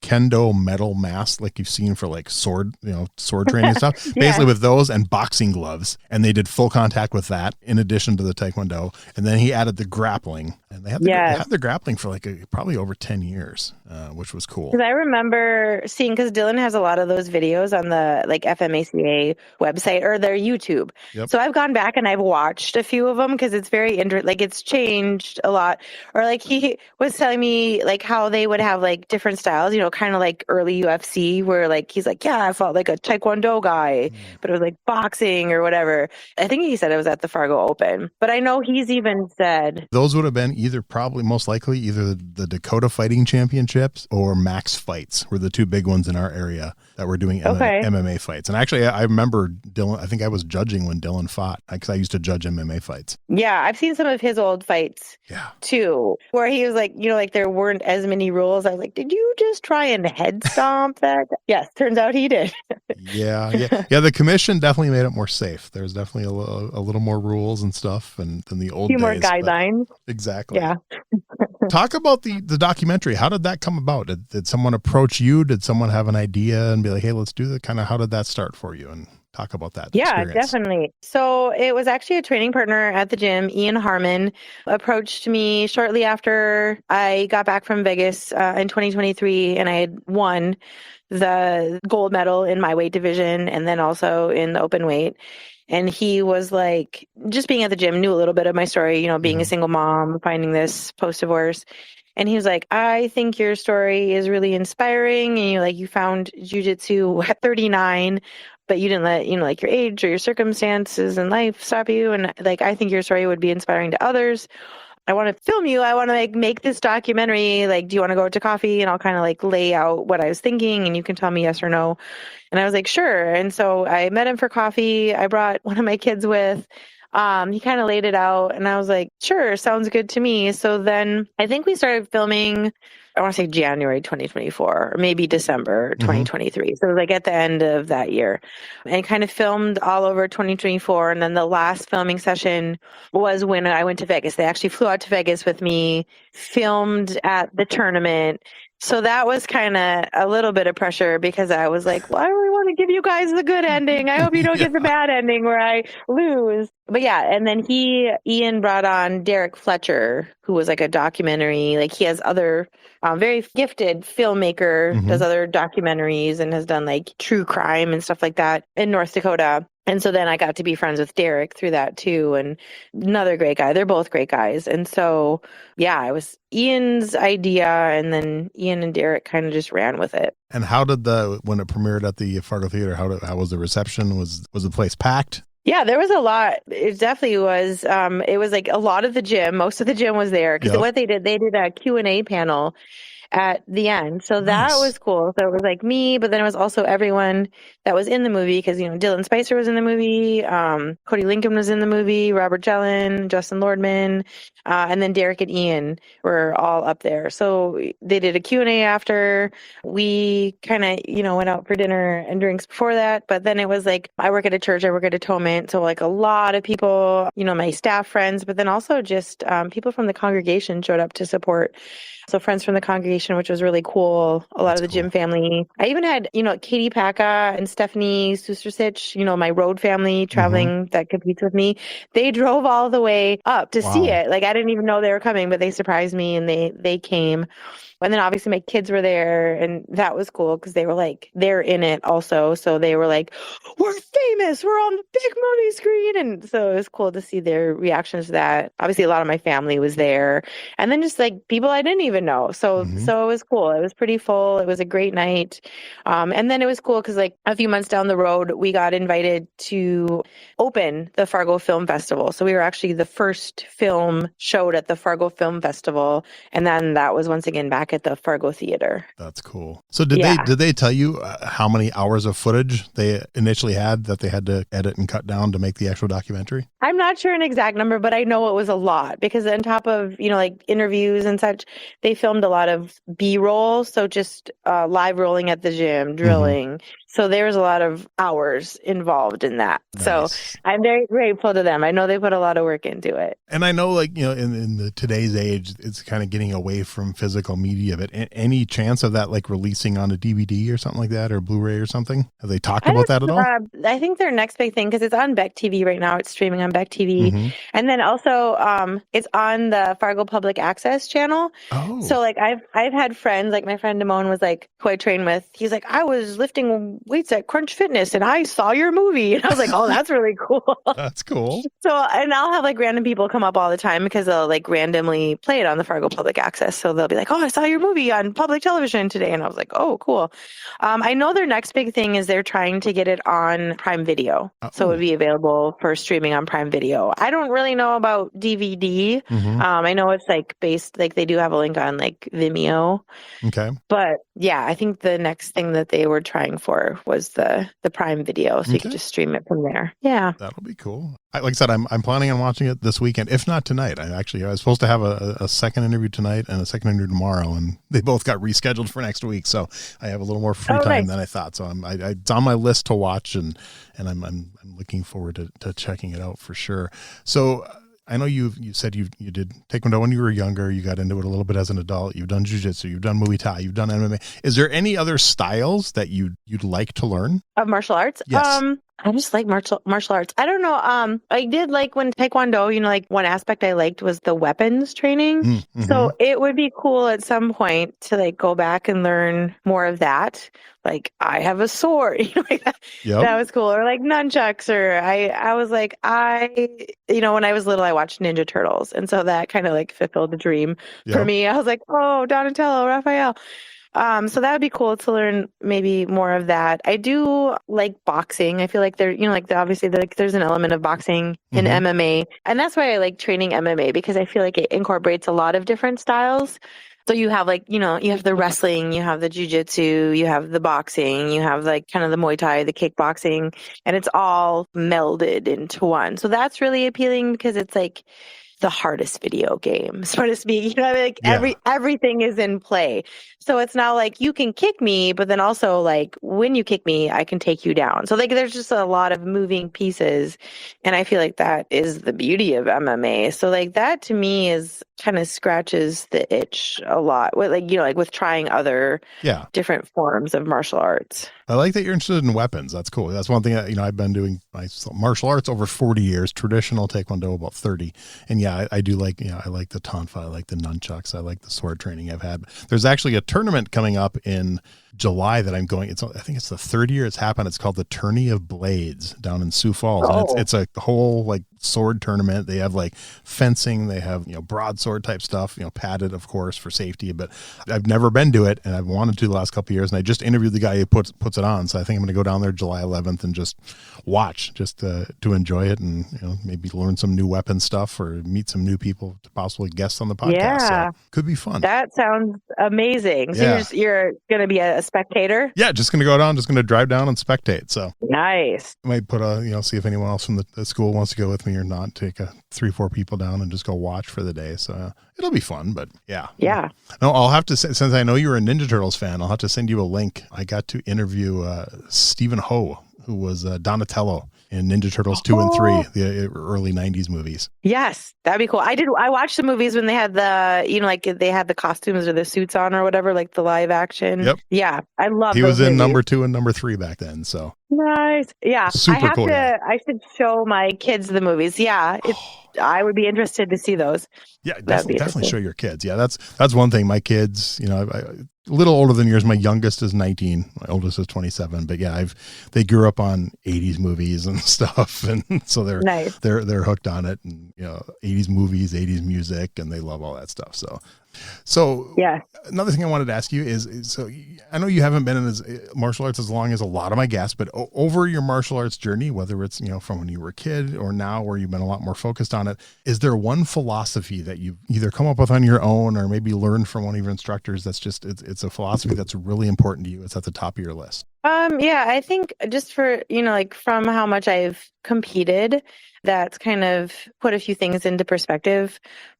C: kendo metal mask, like you've seen for like sword training and stuff. Yeah. Basically with those and boxing gloves, and they did full contact with that in addition to the Taekwondo. And then he added the grappling, and they had the grappling for like probably over 10 years, which was cool.
B: Because I remember seeing, because Dylan has a lot of those videos on the like FMACA website or their YouTube. Yep. So I've gone back and I've watched a few of them because it's very interesting. Like it's changed a lot. Or like he was telling me like how they would have like different styles, kind of like early UFC where like he's like, yeah, I felt like a Taekwondo guy, but it was like boxing or whatever. I think he said it was at the Fargo Open, but I know he's even said
C: those would have been most likely the Dakota Fighting Championships or Max Fights were the two big ones in our area that were doing MMA fights. And actually, I remember Dylan. I think I was judging when Dylan fought because I used to judge MMA fights.
B: Yeah, I've seen some of his old fights too, where he was like, like there weren't as many rules. I was like, did you just try and head stomp that? Yes, turns out he did.
C: Yeah. The commission definitely made it more safe. There's definitely a little more rules and stuff, and than the old days.
B: A few more guidelines.
C: Exactly.
B: Yeah.
C: Talk about the documentary. How did that come about? Did someone approach you? Did someone have an idea and be like, hey, let's do that? Kind of how did that start for you? And talk about that experience.
B: Definitely. So it was actually a training partner at the gym, Ian Harmon, approached me shortly after I got back from Vegas in 2023, and I had won the gold medal in my weight division and then also in the open weight. And he was like, just being at the gym, knew a little bit of my story, being a single mom, finding this post-divorce. And he was like, I think your story is really inspiring. And you found jiu-jitsu at 39, but you didn't let, like your age or your circumstances in life stop you. And like, I think your story would be inspiring to others. I want to film you. I want to make this documentary. Like, do you want to go out to coffee? And I'll kind of like lay out what I was thinking and you can tell me yes or no. And I was like, sure. And so I met him for coffee. I brought one of my kids with. He kind of laid it out and I was like, sure, sounds good to me. So then I think we started filming, I want to say January 2024 or maybe December 2023. So it was like at the end of that year and kind of filmed all over 2024. And then the last filming session was when I went to Vegas. They actually flew out to Vegas with me, filmed at the tournament. So that was kind of a little bit of pressure because I was like, well, I really want to give you guys the good ending. I hope you don't get the bad ending where I lose. But yeah, and then Ian brought on Derek Fletcher, who was like a documentary, like he has other very gifted filmmaker, does other documentaries and has done like true crime and stuff like that in North Dakota. And so then I got to be friends with Derek through that too. And another great guy. They're both great guys. And so, yeah, it was Ian's idea. And then Ian and Derek kind of just ran with it.
C: And how did when it premiered at the Fargo Theater, how was the reception? Was the place packed?
B: Yeah, there was a lot. It definitely was. It was like a lot of the gym. Most of the gym was there because what they did a Q&A panel at the end. So that was cool. So it was like me, but then it was also everyone that was in the movie because, Dylan Spicer was in the movie, Cody Lincoln was in the movie, Robert Jellin, Justin Lordman, and then Derek and Ian were all up there. So they did a Q&A after. We kind of, went out for dinner and drinks before that. But then it was like, I work at a church, I work at Atonement. So like a lot of people, my staff friends, but then also just people from the congregation showed up to support. So friends from the congregation, which was really cool. A lot of the gym family. I even had, Katie Packa and Stephanie Sustersich, my road family traveling that competes with me. They drove all the way up to see it. Like I didn't even know they were coming, but they surprised me and they came. And then obviously my kids were there, and that was cool because they were like, they're in it also. So they were like, we're famous. We're on the big movie screen. And so it was cool to see their reactions to that. Obviously, a lot of my family was there. And then just like people I didn't even know. So it was cool. It was pretty full. It was a great night. And then it was cool because like a few months down the road, we got invited to open the Fargo Film Festival. So we were actually the first film showed at the Fargo Film Festival. And then that was once again back at the Fargo Theater.
C: That's cool. So did they tell you how many hours of footage they initially had that they had to edit and cut down to make the actual documentary?
B: I'm not sure an exact number, but I know it was a lot because on top of, like interviews and such, they filmed a lot of B-roll. So just live rolling at the gym, drilling. So there was a lot of hours involved in that. Nice. So I'm very grateful to them. I know they put a lot of work into it.
C: And I know like, in the today's age, it's kind of getting away from physical media, but any chance of that like releasing on a DVD or something like that or Blu-ray or something? Have they talked about that at all?
B: I think their next big thing, because it's on Beck TV right now. It's streaming on Beck TV. And then also it's on the Fargo Public Access channel. Oh. So like I've had friends, like my friend Damone was like, who I train with, he's like, I was lifting weights at Crunch Fitness and I saw your movie. And I was like, oh, that's really cool.
C: That's cool.
B: So, and I'll have like random people come up all the time because they'll like randomly play it on the Fargo Public Access. So they'll be like, oh, I saw your movie on public television today. And I was like, oh, cool. I know their next big thing is they're trying to get it on Prime Video. So it would be available for streaming on Prime Video. I don't really know about DVD. I know it's like based, like they do have a link on like Vimeo. Okay. But yeah, I think the next thing that they were trying for was the Prime Video. So you could just stream it from there. Yeah.
C: That'll be cool. Like I said, I'm planning on watching it this weekend, if not tonight. I was supposed to have a second interview tonight and a second interview tomorrow, and they both got rescheduled for next week. So I have a little more free time than I thought. So it's on my list to watch, and I'm looking forward to checking it out for sure. So I know you said you did Taekwondo when you were younger. You got into it a little bit as an adult. You've done Jiu-Jitsu. You've done Muay Thai. You've done MMA. Is there any other styles that you'd like to learn?
B: Of martial arts?
C: Yes.
B: I just like martial arts. I don't know. I did like when Taekwondo, like one aspect I liked was the weapons training. So it would be cool at some point to like go back and learn more of that. Like I have a sword, like that. Yep. That was cool. Or like nunchucks, or I was like, when I was little, I watched Ninja Turtles. And so that kind of like fulfilled the dream for me. I was like, oh, Donatello, Raphael. So that would be cool to learn maybe more of that. I do like boxing. I feel like obviously there's an element of boxing in MMA. And that's why I like training MMA, because I feel like it incorporates a lot of different styles. So you have like, you have the wrestling, you have the jiu-jitsu, you have the boxing, you have like kind of the Muay Thai, the kickboxing, and it's all melded into one. So that's really appealing because it's like the hardest video game, so to speak. Everything is in play. So it's not like you can kick me, but then also like when you kick me, I can take you down. So like there's just a lot of moving pieces. And I feel like that is the beauty of MMA. So like that to me is kind of scratches the itch a lot with with trying other different forms of martial arts.
C: I like that you're interested in weapons. That's cool. That's one thing that, I've been doing my martial arts over 40 years, traditional Taekwondo about 30. And I do like, I like the tonfa, I like the nunchucks, I like the sword training I've had. There's actually a tournament coming up in July that I'm going. I think it's the third year it's happened. It's called the Tourney of Blades down in Sioux Falls. And it's a whole like sword tournament. They have like fencing, they have, broadsword type stuff, padded of course for safety, but I've never been to it and I've wanted to the last couple of years. And I just interviewed the guy who puts it on. So I think I'm going to go down there July 11th and just watch, just to enjoy it and, maybe learn some new weapon stuff or meet some new people to possibly guest on the podcast. Yeah. So could be fun.
B: That sounds amazing. So you're going to be a spectator?
C: Yeah, just going to go down, just going to drive down and spectate. So
B: nice.
C: I might put see if anyone else from the school wants to go with me or not. Take 3-4 people down and just go watch for the day. So it'll be fun, but yeah. No, I'll have to say, since I know you're a Ninja Turtles fan, I'll have to send you a link. I got to interview Stephen Ho who was Donatello in Ninja Turtles 2 and 3, the early 90s movies.
B: Yes, that'd be cool. I watched the movies when they had the, like they had the costumes or the suits on or whatever, like the live action.
C: Yep.
B: Yeah, I love.
C: He was in
B: movies.
C: number 2 and number 3 back then. So
B: nice. Yeah,
C: super cool.
B: I should show my kids the movies. Yeah, I would be interested to see those.
C: Yeah, definitely show your kids. Yeah, that's one thing. My kids, a little older than yours. My youngest is 19. My oldest is 27. But yeah, they grew up on 80s movies and stuff, and so they're
B: nice.
C: They're hooked on it, and 80s movies, 80s music, and they love all that stuff. So
B: yeah.
C: Another thing I wanted to ask you is so I know you haven't been in martial arts as long as a lot of my guests, but over your martial arts journey, whether it's from when you were a kid or now where you've been a lot more focused on it, is there one philosophy that you've either come up with on your own or maybe learned from one of your instructors that's just it's a philosophy that's really important to you? It's at the top of your list.
B: Yeah, I think just for, from how much I've competed, that's kind of put a few things into perspective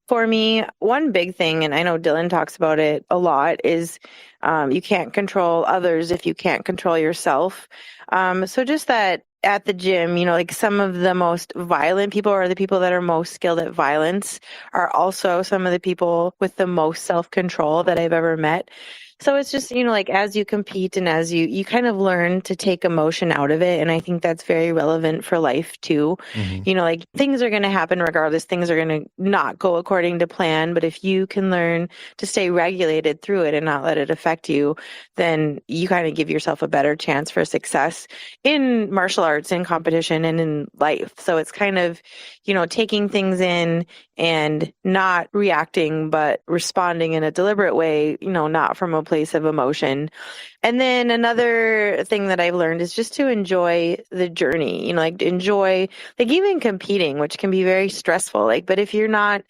B: for me. One big thing, and I know Dylan talks about it a lot, is you can't control others if you can't control yourself. So just that at the gym, some of the most violent people or the people that are most skilled at violence are also some of the people with the most self-control that I've ever met. So it's just, as you compete and as you kind of learn to take emotion out of it. And I think that's very relevant for life too. Mm-hmm. Things are going to happen regardless. Things are going to not go according to plan. But if you can learn to stay regulated through it and not let it affect you, then you kind of give yourself a better chance for success in martial arts, in competition, and in life. So it's kind of, taking things in and not reacting, but responding in a deliberate way, not from a place of emotion. And then another thing that I've learned is just to enjoy the journey, enjoy, even competing, which can be very stressful. But if you're not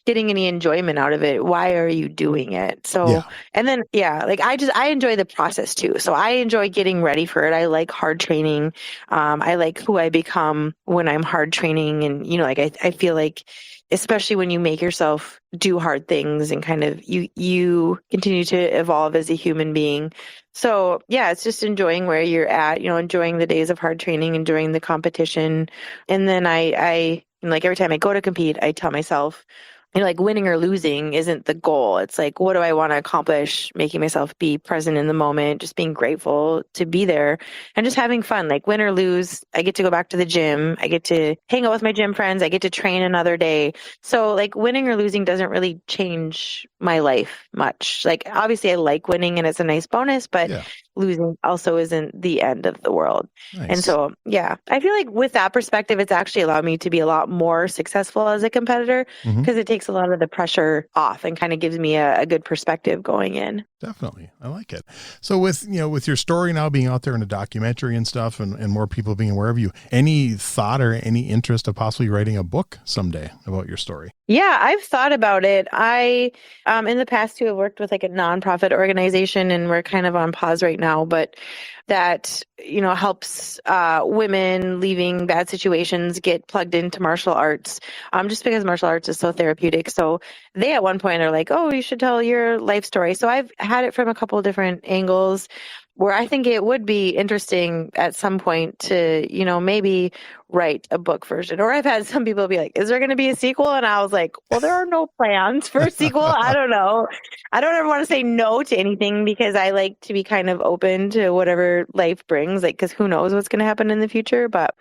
B: getting any enjoyment out of it, why are you doing it? So, yeah. And then, I enjoy the process too. So I enjoy getting ready for it. I like hard training. I like who I become when I'm hard training. And, I feel like, especially when you make yourself do hard things and kind of you continue to evolve as a human being. So yeah, it's just enjoying where you're at, enjoying the days of hard training, enjoying the competition. And then I every time I go to compete, I tell myself, winning or losing isn't the goal. It's what do I want to accomplish? Making myself be present in the moment, just being grateful to be there and just having fun. Win or lose, I get to go back to the gym. I get to hang out with my gym friends. I get to train another day. So winning or losing doesn't really change my life much. Obviously I like winning and it's a nice bonus, but yeah. Losing also isn't the end of the world. Nice. And so, yeah, I feel with that perspective, it's actually allowed me to be a lot more successful as a competitor because it takes a lot of the pressure off and kind of gives me a good perspective going in.
C: Definitely. I like it. So with your story now being out there in a documentary and stuff and more people being aware of you, any thought or any interest of possibly writing a book someday about your story?
B: Yeah, I've thought about it. I, in the past too, have worked with a nonprofit organization and we're kind of on pause right now, but that, helps women leaving bad situations get plugged into martial arts, just because martial arts is so therapeutic. So they at one point are oh, you should tell your life story. So I've had it from a couple of different angles where I think it would be interesting at some point to, maybe write a book version. Or I've had some people be is there going to be a sequel? And I was well, there are no plans for a sequel. I don't know. I don't ever want to say no to anything because I like to be kind of open to whatever life brings, because who knows what's going to happen in the future, but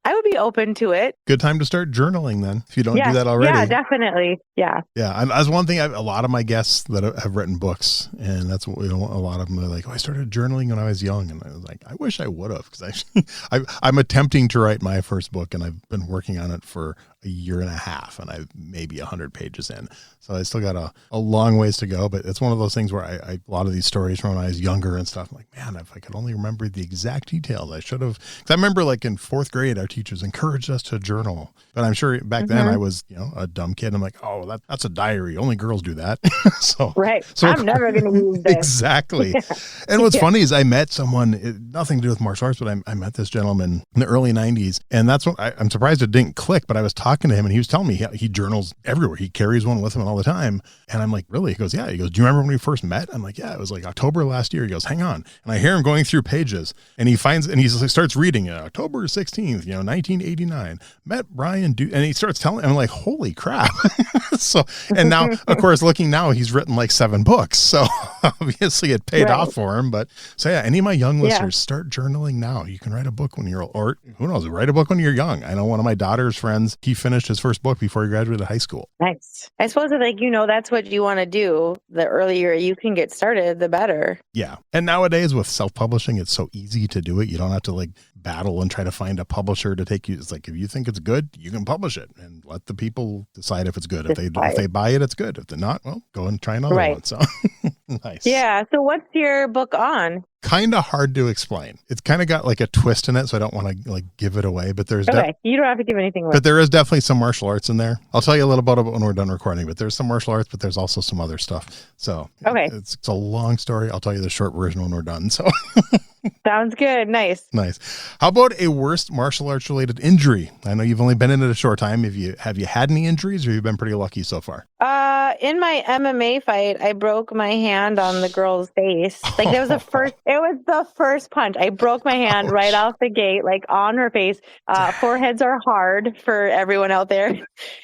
B: I would be open to it.
C: Good time to start journaling then, if you don't do that already.
B: Yeah, definitely. Yeah.
C: Yeah. That's one thing. A lot of my guests that have written books, and that's what, a lot of them are I started journaling when I was young. And I was I wish I would have, because I'm attempting to write my first book and I've been working on it for a year and a half and I'm maybe 100 pages in. So I still got a long ways to go, but it's one of those things where a lot of these stories from when I was younger and stuff, I'm man, if I could only remember the exact details, I should have. Cause I remember in fourth grade, our teachers encouraged us to journal, but I'm sure back then I was, a dumb kid. I'm oh, that's a diary. Only girls do that. So
B: I'm never going to use this.
C: Exactly. Yeah. And what's funny is I met someone, nothing to do with martial arts, but I met this gentleman in the early 90s. And that's what I'm surprised it didn't click, but I was talking talking to him and he was telling me he journals everywhere. He carries one with him all the time. And I'm like, really? He goes, yeah. He goes, do you remember when we first met? I'm like, yeah, it was like October last year. He goes, hang on. And I hear him going through pages and he starts reading October 16th, 1989, met Brian and he starts telling, I'm like, holy crap. So, and now, of course, looking now, he's written like 7 books. So obviously it paid off for him. But so yeah, any of my young listeners, start journaling now. You can write a book when you're old, or who knows, write a book when you're young. I know one of my daughter's friends, he finished his first book before he graduated high school.
B: Nice. I suppose that, like, that's what you want to do. The earlier you can get started, the better.
C: Yeah. And nowadays with self-publishing, it's so easy to do it. You don't have to like battle and try to find a publisher to take you. It's like, if you think it's good, you can publish it and let the people decide if it's good. If they buy it, it's good. If they're not, well, go and try another one. So nice.
B: Yeah. So what's your book on?
C: Kind of hard to explain. It's kind of got like a twist in it, so I don't want to like give it away, but there's
B: you don't have to give anything away.
C: But there is definitely some martial arts in there. I'll tell you a little about it when we're done recording, but there's some martial arts, but there's also some other stuff. So it's a long story. I'll tell you the short version when we're done. So
B: sounds good. Nice.
C: How about a worst martial arts related injury? I know you've only been in it a short time. Have you had any injuries, or have you been pretty lucky so far?
B: In my MMA fight, I broke my hand on the girl's face. Like it was the first punch. I broke my hand right off the gate, like on her face. Foreheads are hard for everyone out there.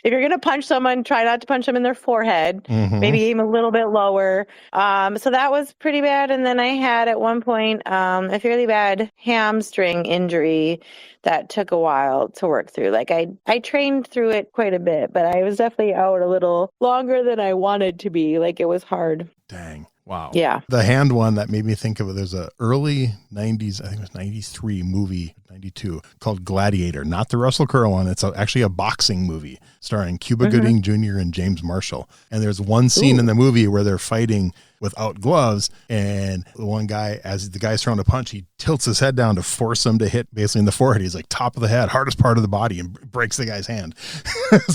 B: If you're going to punch someone, try not to punch them in their forehead, maybe aim a little bit lower. So that was pretty bad. And then I had at one point, a fairly bad hamstring injury that took a while to work through. Like I trained through it quite a bit, but I was definitely out a little longer than I wanted to be. Like it was hard.
C: Dang. Wow.
B: Yeah.
C: The hand one that made me think of it, there's a early 90s, I think it was 93 movie, 92, called Gladiator, not the Russell Crowe one. It's actually a boxing movie starring Cuba Gooding Jr. and James Marshall. And there's one scene in the movie where they're fighting without gloves, and the one guy, as the guy's throwing a punch, he tilts his head down to force him to hit basically in the forehead. He's like top of the head, hardest part of the body, and breaks the guy's hand.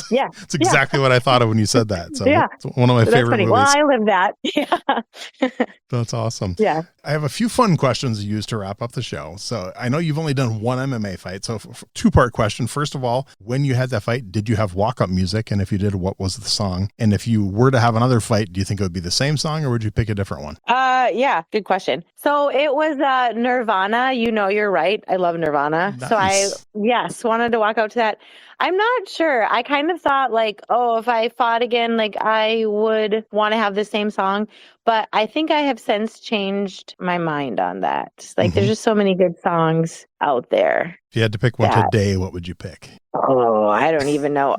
B: Yeah.
C: It's exactly what I thought of when you said that. So it's one of my favorite movies.
B: Well, I lived that. Yeah.
C: That's awesome.
B: Yeah.
C: I have a few fun questions to use to wrap up the show. So I know you've only done one MMA fight. So 2-part question. First of all, when you had that fight, did you have walk-up music? And if you did, what was the song? And if you were to have another fight, do you think it would be the same song, or would you pick a different one?
B: Yeah, good question. So it was Nirvana. You're right. I love Nirvana.
C: Nice.
B: So I wanted to walk out to that. I'm not sure. I kind of thought like, if I fought again, like I would want to have the same song. But I think I have since changed my mind on that. Like there's just so many good songs out there.
C: If you had to pick one today, what would you pick?
B: Oh, I don't even know.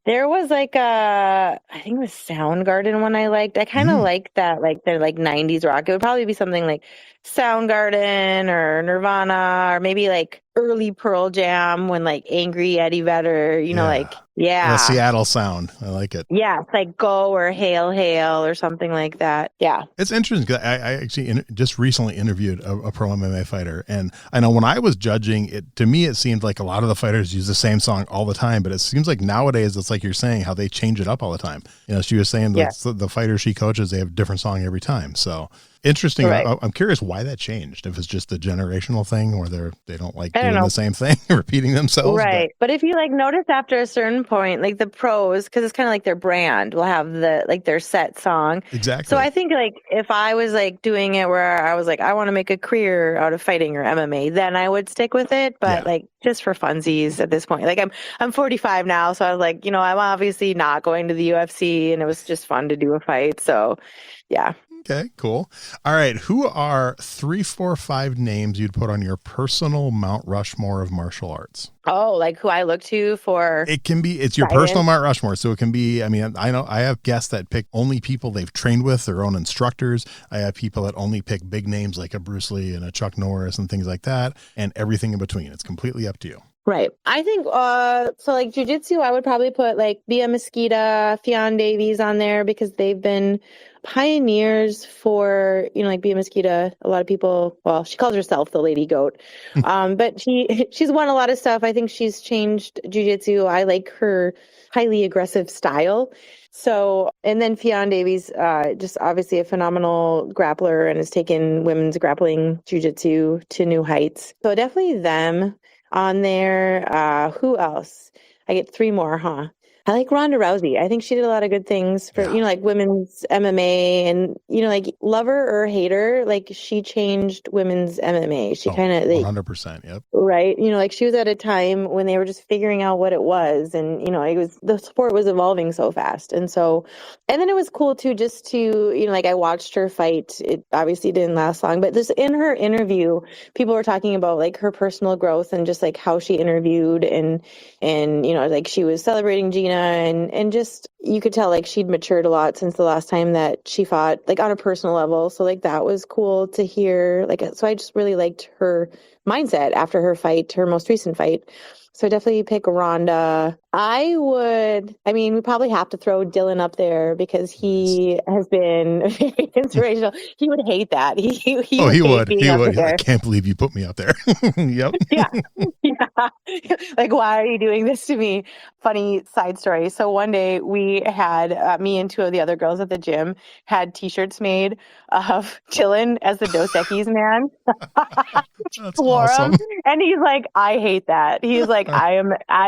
B: There was like I think it was Soundgarden one I liked. I kind of liked that, like their like 90s rock. It would probably be something like Soundgarden or Nirvana, or maybe like early Pearl Jam when like Angry Eddie Vedder, the
C: Seattle sound. I like it.
B: Yeah, it's like Go or Hail Hail or something like that. Yeah.
C: It's interesting because I actually just recently interviewed a pro MMA fighter, and I know when I was judging it, to me it seemed like a lot of the fighters use the same song all the time, but it seems like nowadays it's like you're saying how they change it up all the time. She was saying that the fighters she coaches, they have a different song every time. So interesting. Right. I'm curious why that changed. If it's just a generational thing, or they don't like doing the same thing, repeating themselves.
B: Right. But if you like notice after a certain point, like the pros, because it's kind of like their brand, will have their set song.
C: Exactly.
B: So I think like if I was like doing it where I was like, I want to make a career out of fighting or MMA, then I would stick with it. But like just for funsies at this point, like I'm 45 now, so I was like, I'm obviously not going to the UFC, and it was just fun to do a fight. So yeah.
C: Okay, cool. All right. Who are 3, 4, 5 names you'd put on your personal Mount Rushmore of martial arts?
B: Oh, like who I look to for?
C: It's your personal Mount Rushmore. So it can be, I know I have guests that pick only people they've trained with, their own instructors. I have people that only pick big names like a Bruce Lee and a Chuck Norris and things like that, and everything in between. It's completely up to you.
B: Right. I think, so like Jiu-Jitsu, I would probably put like Bia Mesquita, Fionn Davies on there, because they've been pioneers for, like Bia Mesquita. A lot of people, well, she calls herself the Lady Goat, but she's won a lot of stuff. I think she's changed Jiu-Jitsu. I like her highly aggressive style. So, and then Fionn Davies, just obviously a phenomenal grappler and has taken women's grappling Jiu-Jitsu to new heights. So definitely them. on there. Who else? I get 3 more, huh? I like Ronda Rousey. I think she did a lot of good things for, like women's MMA and, like love her or hate her, like she changed women's MMA. She kind of
C: 100%. Yep.
B: Right. Like she was at a time when they were just figuring out what it was. And, the sport was evolving so fast. And then it was cool too, just to, like I watched her fight. It obviously didn't last long, but just in her interview, people were talking about like her personal growth and just like how she interviewed and, like she was celebrating Gina and just, you could tell like she'd matured a lot since the last time that she fought, like on a personal level. So like that was cool to hear. Like, so I just really liked her mindset after her most recent fight. So definitely pick Ronda. We probably have to throw Dylan up there because he has been very inspirational. He would hate that. He would.
C: I can't believe you put me up there. Yep.
B: Yeah. Like, why are you doing this to me? Funny side story. So one day we had, me and 2 of the other girls at the gym had t-shirts made of Dylan as the Dos Equis man.
C: That's awesome.
B: And he's like, I hate that. He's like, I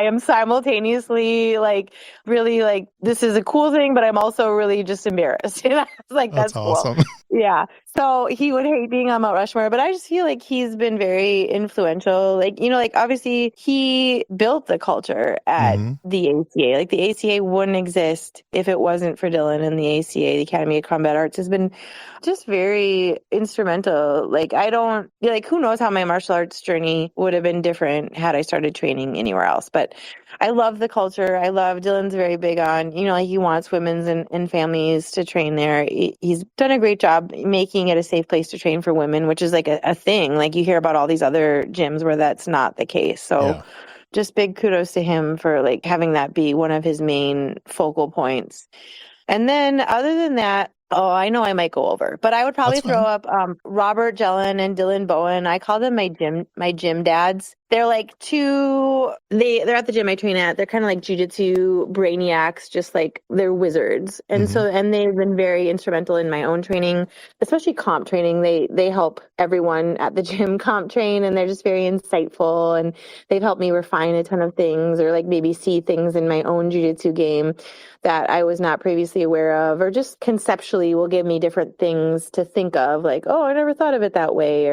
B: am simultaneously like, really like, this is a cool thing, but I'm also really just embarrassed. And I was like, that's
C: awesome.
B: Cool. Yeah. So he would hate being on Mount Rushmore, but I just feel like he's been very influential. Like, like obviously he built the culture at the ACA. Like the ACA wouldn't exist if it wasn't for Dylan, and the ACA, the Academy of Combat Arts, has been just very instrumental. Like who knows how my martial arts journey would have been different had I started training anywhere else. But I love the culture. I love Dylan's very big on, like he wants women's and families to train there. He's done a great job making it a safe place to train for women, which is like a thing. Like you hear about all these other gyms where that's not the case. So just big kudos to him for like having that be one of his main focal points. And then other than that, I know I might go over, but I would probably throw up Robert Jellin and Dylan Bowen. I call them my gym dads. They're like they're at the gym I train at. They're kind of like jiu-jitsu brainiacs, just like they're wizards. And and they've been very instrumental in my own training, especially comp training. They help everyone at the gym comp train, and they're just very insightful, and they've helped me refine a ton of things, or like maybe see things in my own jiu-jitsu game that I was not previously aware of, or just conceptually will give me different things to think of, like, oh, I never thought of it that way,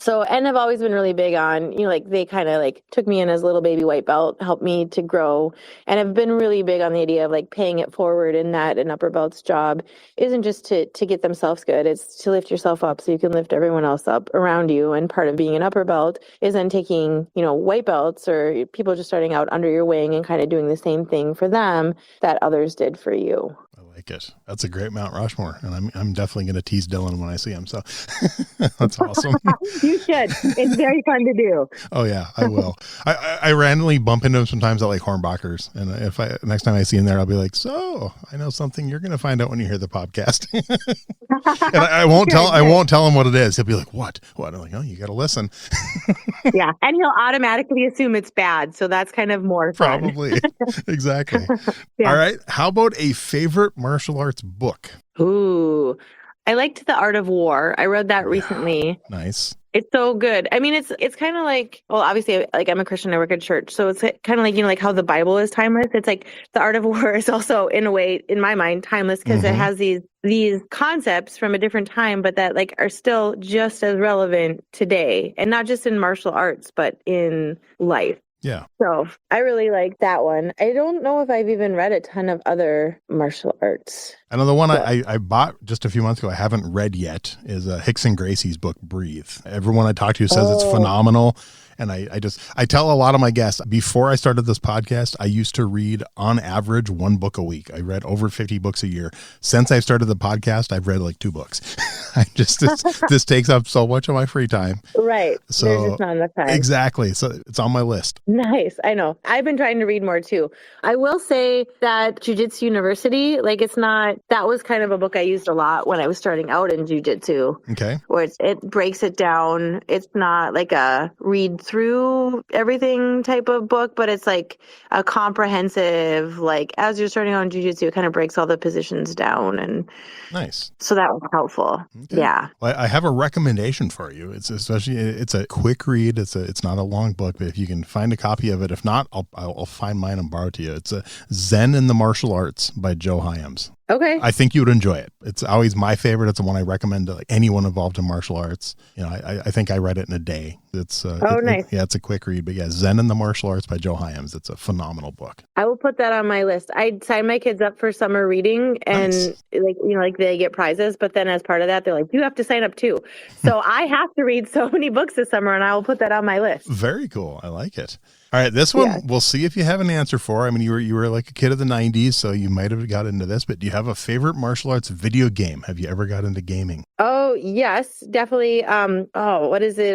B: and I've always been really big on, like they kind of like took me in as a little baby white belt, helped me to grow. And I've been really big on the idea of like paying it forward, in that an upper belt's job isn't just to get themselves good. It's to lift yourself up so you can lift everyone else up around you. And part of being an upper belt is then taking, white belts or people just starting out under your wing and kind of doing the same thing for them that others did for you.
C: Like it. That's a great Mount Rushmore, and I'm definitely going to tease Dylan when I see him. So that's awesome.
B: You should. It's very fun to do.
C: Oh yeah, I will. I randomly bump into him sometimes at like Hornbachers, and if next time I see him there, I'll be like, "So I know something you're going to find out when you hear the podcast." And I won't tell him what it is. He'll be like, "What? What?" I'm like, "Oh, you got to listen."
B: Yeah, and he'll automatically assume it's bad, so that's kind of more fun.
C: Probably. Exactly. Yeah. All right. How about a favorite martial arts book?
B: Ooh, I liked The Art of War. I read that recently.
C: Nice.
B: It's so good. I mean, it's kind of like, well, obviously, like I'm a Christian, I work at church, so it's kind of like, like how the Bible is timeless. It's like The Art of War is also, in a way, in my mind, timeless, because it has these concepts from a different time, but that like are still just as relevant today, and not just in martial arts, but in life.
C: Yeah.
B: So I really like that one. I don't know if I've even read a ton of other martial arts.
C: I know the one I bought just a few months ago, I haven't read yet, is Hickson Gracie's book, Breathe. Everyone I talk to says it's phenomenal. And I tell a lot of my guests, before I started this podcast, I used to read on average 1 book a week. I read over 50 books a year. Since I started the podcast, I've read like 2 books. This takes up so much of my free time.
B: Right.
C: So
B: there's just not enough time.
C: Exactly. So it's on my list.
B: Nice. I know. I've been trying to read more too. I will say that Jiu-Jitsu University, like it's not that was kind of a book I used a lot when I was starting out in jiu-jitsu.
C: Okay.
B: Where it breaks it down. It's not like a read through everything type of book, but it's like a comprehensive, like as you're starting out in jiu-jitsu, it kind of breaks all the positions down. And
C: nice.
B: So that was helpful. Okay. Yeah.
C: Well, I have a recommendation for you. It's a quick read. It's not a long book, but if you can find a copy of it, if not, I'll find mine and borrow it to you. It's a Zen in the Martial Arts by Joe Hyams.
B: Okay.
C: I think you would enjoy it. It's always my favorite. It's the one I recommend to like anyone involved in martial arts. You know, I think I read it in a day. It's
B: nice.
C: It's a quick read, but yeah, Zen in the Martial Arts by Joe Hyams. It's a phenomenal book.
B: I will put that on my list. I sign my kids up for summer reading, and like they get prizes, but then as part of that, they're like, you have to sign up too. So I have to read so many books this summer, and I will put that on my list.
C: Very cool. I like it. All right, this one we'll see if you have an answer for. I mean, you were like a kid of the 90s, so you might have got into this, but do you have a favorite martial arts video game? Have you ever got into gaming?
B: Oh, yes, definitely. What is it?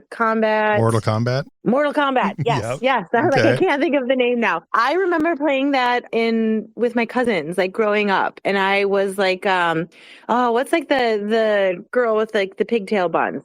B: Combat?
C: Mortal Kombat?
B: Mortal Kombat. Yes. Yes. I can't think of the name now. I remember playing that with my cousins, like growing up. And I was like, what's like the girl with like the pigtail buns?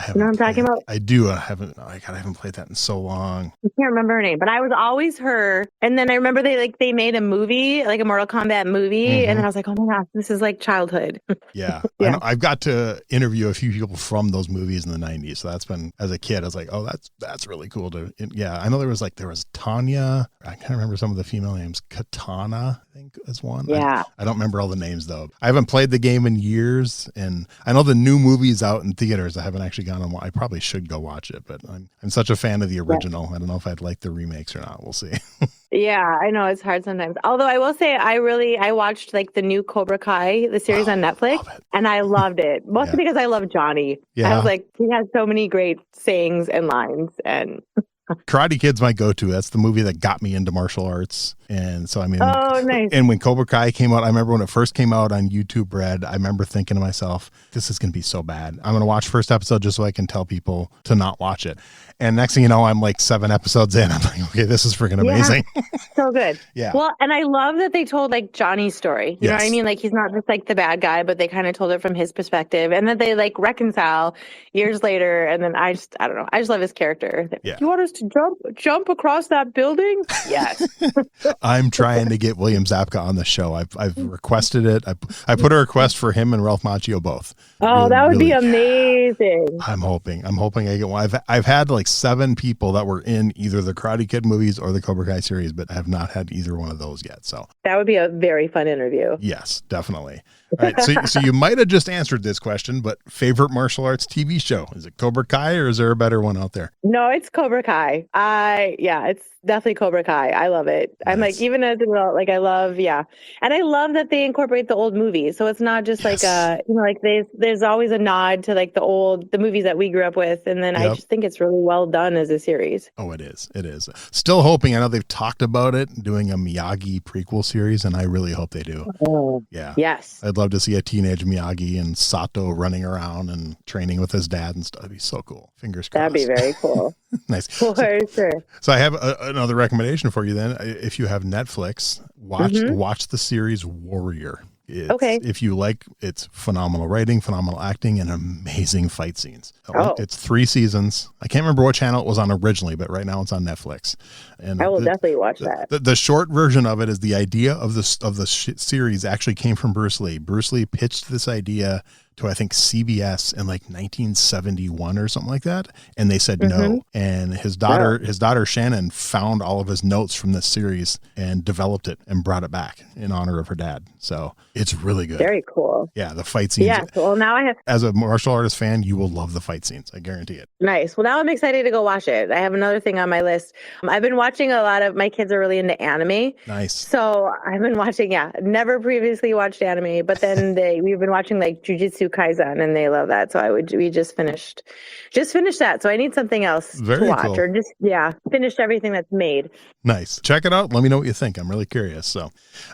C: You
B: know what I'm talking about?
C: I do. I haven't played that in so long.
B: I can't remember her name, but I was always her. And then I remember they made a movie, like a Mortal Kombat movie. And I was like, oh my gosh, this is like childhood.
C: Yeah. I know, I've got to interview a few people from those movies in the 90s. So that's been, as a kid, I was like, oh, that's really cool I know there was Tanya. I can't remember some of the female names. Katana, I think is one.
B: Yeah.
C: I don't remember all the names though. I haven't played the game in years, and I know the new movie's out in theaters. I haven't actually gone on. I probably should go watch it, but I'm such a fan of the original. I don't know if I'd like the remakes or not. We'll see.
B: Yeah, I know it's hard sometimes. Although I will say I watched like the new Cobra Kai, the series on Netflix, and I loved it. Mostly because I love Johnny. Yeah. I was like, he has so many great sayings and lines, and
C: Karate Kid's my go-to. That's the movie that got me into martial arts. And so, I mean,
B: nice.
C: And when Cobra Kai came out, I remember when it first came out on YouTube Red, I remember thinking to myself, this is going to be so bad. I'm going to watch first episode just so I can tell people to not watch it. And next thing you know, I'm like 7 episodes in. I'm like, okay, this is freaking amazing.
B: So good.
C: Yeah.
B: Well, and I love that they told like Johnny's story. You know what I mean? Like he's not just like the bad guy, but they kind of told it from his perspective, and that they like reconcile years later. And then I don't know. I just love his character.
C: Yeah.
B: You want us to jump across that building? Yes.
C: I'm trying to get William Zabka on the show. I've requested it. I put a request for him and Ralph Macchio both.
B: Oh, that would be amazing.
C: I'm hoping I get one. I've had like 7 people that were in either the Karate Kid movies or the Cobra Kai series, but I have not had either one of those yet. So
B: that would be a very fun interview.
C: Yes, definitely. All right. So you might have just answered this question, but favorite martial arts TV show? Is it Cobra Kai or is there a better one out there?
B: No, it's Cobra Kai. It's definitely Cobra Kai. I love it. Nice. I'm like, even as an adult, like I love, and I love that they incorporate the old movies. So it's not just like like there's always a nod to like the movies that we grew up with, and then I just think it's really well done as a series.
C: Oh, it is. Still hoping. I know they've talked about it doing a Miyagi prequel series, and I really hope they do.
B: Oh,
C: yeah.
B: Yes.
C: I'd love to see a teenage Miyagi and Sato running around and training with his dad and stuff. That'd be so cool. Fingers crossed.
B: That'd be very cool.
C: Nice.
B: For sure.
C: So I have another recommendation for you then. If you have Netflix, watch the series Warrior. If you like, it's phenomenal writing, phenomenal acting, and amazing fight scenes. It's 3 seasons. I can't remember what channel it was on originally, but right now it's on Netflix. And
B: I will definitely watch that.
C: The short version of it is the idea of the series actually came from Bruce Lee. Bruce Lee pitched this idea to, I think, CBS in like 1971 or something like that. And they said no. And his daughter Shannon found all of his notes from this series and developed it and brought it back in honor of her dad. So it's really good.
B: Very cool.
C: Yeah, the fight scenes.
B: Yeah, well, now I have...
C: As a martial artist fan, you will love the fight scenes. I guarantee it.
B: Nice. Well, now I'm excited to go watch it. I have another thing on my list. I've been watching my kids are really into anime.
C: Nice.
B: So I've been watching, never previously watched anime, but then we've been watching like Jiu-Jitsu Jujutsu Kaisen, and they love that. So we just finished that. So I need something else to watch, or just finish everything that's made.
C: Nice. Check it out. Let me know what you think. I'm really curious. So,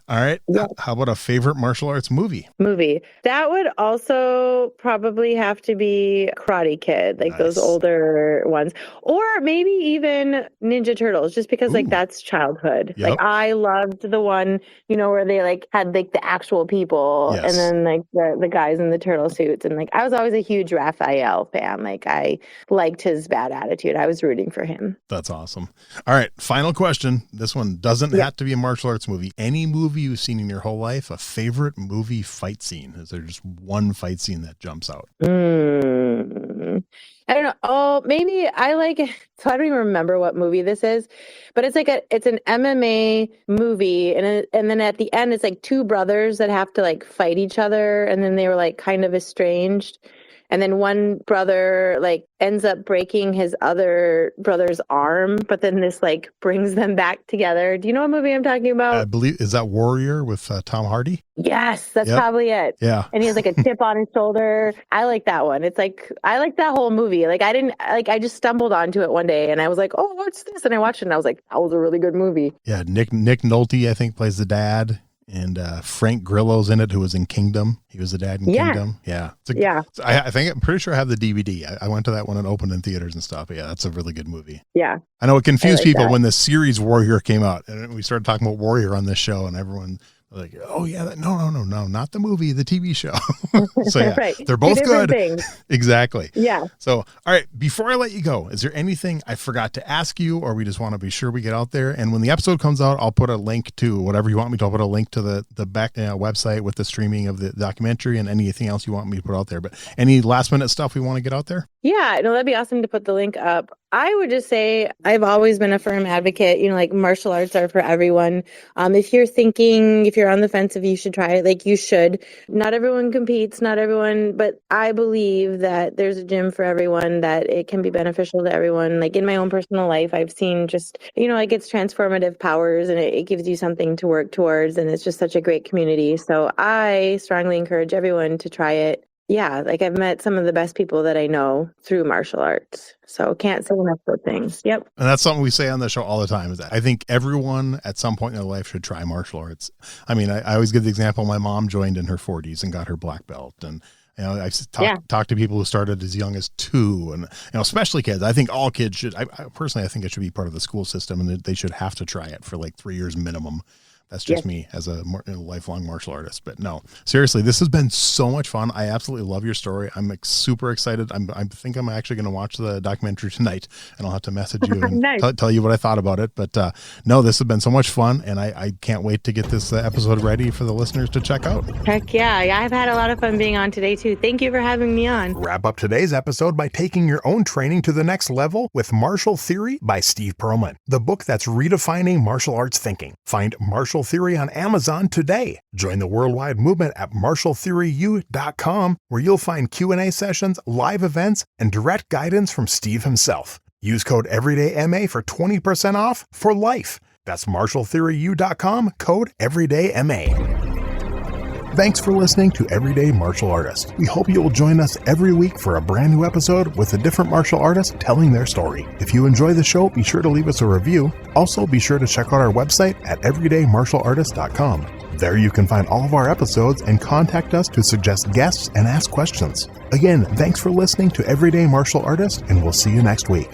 C: all right. Yeah. How about a favorite martial arts movie?
B: That would also probably have to be Karate Kid, like those older ones, or maybe even Ninja Turtles, just because like that's childhood. Yep. Like I loved the one, where they like had like the actual people and then like the guys in the turtle suits. And like, I was always a huge Raphael fan. Like I liked his bad attitude. I was rooting for him.
C: That's awesome. All right. Final question. This one doesn't have to be a martial arts movie. Any movie you've seen in your whole life, a favorite movie fight scene? Is there just one fight scene that jumps out?
B: I don't know. Oh, maybe I like, so I don't even remember what movie this is, but it's like it's an MMA movie. And then at the end, it's like two brothers that have to like fight each other. And then they were like kind of estranged. And then one brother like ends up breaking his other brother's arm, but then this like brings them back together. Do you know what movie I'm talking about?
C: I believe, is that Warrior with Tom Hardy?
B: Yes, that's probably it.
C: Yeah.
B: And he has like a chip on his shoulder. I like that one. It's like, I like that whole movie. Like I just stumbled onto it one day and I was like, oh, what's this? And I watched it and I was like, that was a really good movie.
C: Yeah. Nick Nolte, I think, plays the dad. And Frank Grillo's in it, who was in Kingdom. He was the dad in Kingdom. Yeah. I think I'm pretty sure I have the DVD. I went to that one and opened in theaters and stuff. But yeah, that's a really good movie.
B: Yeah.
C: I know it confused people when the series Warrior came out. And we started talking about Warrior on this show and everyone was like, oh yeah, no, not the movie, the TV show. So yeah, they're both good. Things. Exactly.
B: Yeah.
C: So, all right, before I let you go, is there anything I forgot to ask you, or we just want to be sure we get out there? And when the episode comes out, I'll put a link to whatever you want me to. I'll put a link to the back website with the streaming of the documentary and anything else you want me to put out there. But any last minute stuff we want to get out there?
B: Yeah, no, that'd be awesome to put the link up. I would just say I've always been a firm advocate, like martial arts are for everyone. If you're on the fence, if you should try it, like you should. Not everyone competes, but I believe that there's a gym for everyone, that it can be beneficial to everyone. Like in my own personal life, I've seen just, like it's transformative powers and it gives you something to work towards. And it's just such a great community. So I strongly encourage everyone to try it. Yeah, like I've met some of the best people that I know through martial arts. So can't say enough good things. Yep.
C: And that's something we say on the show all the time, is that I think everyone at some point in their life should try martial arts. I mean, I always give the example, my mom joined in her 40s and got her black belt. And I've talked to people who started as young as 2, and especially kids. I think all kids should. I personally, I think it should be part of the school system, and they should have to try it for like 3 years minimum. That's just me as a lifelong martial artist. But no, seriously, this has been so much fun. I absolutely love your story. I'm super excited. I think I'm actually going to watch the documentary tonight, and I'll have to message you and tell you what I thought about it. But no, this has been so much fun, and I can't wait to get this episode ready for the listeners to check out.
B: Heck yeah. I've had a lot of fun being on today, too. Thank you for having me on.
A: Wrap up today's episode by taking your own training to the next level with Martial Theory by Steve Perlman, the book that's redefining martial arts thinking. Find Martial Theory on Amazon today. Join the worldwide movement at martialtheoryu.com, where you'll find Q&A sessions, live events, and direct guidance from Steve himself. Use code EverydayMA for 20% off for life. That's martialtheoryu.com, code EverydayMA. Thanks for listening to Everyday Martial Artist. We hope you will join us every week for a brand new episode with a different martial artist telling their story. If you enjoy the show, be sure to leave us a review. Also, be sure to check out our website at everydaymartialartist.com. There you can find all of our episodes and contact us to suggest guests and ask questions. Again, thanks for listening to Everyday Martial Artist, and we'll see you next week.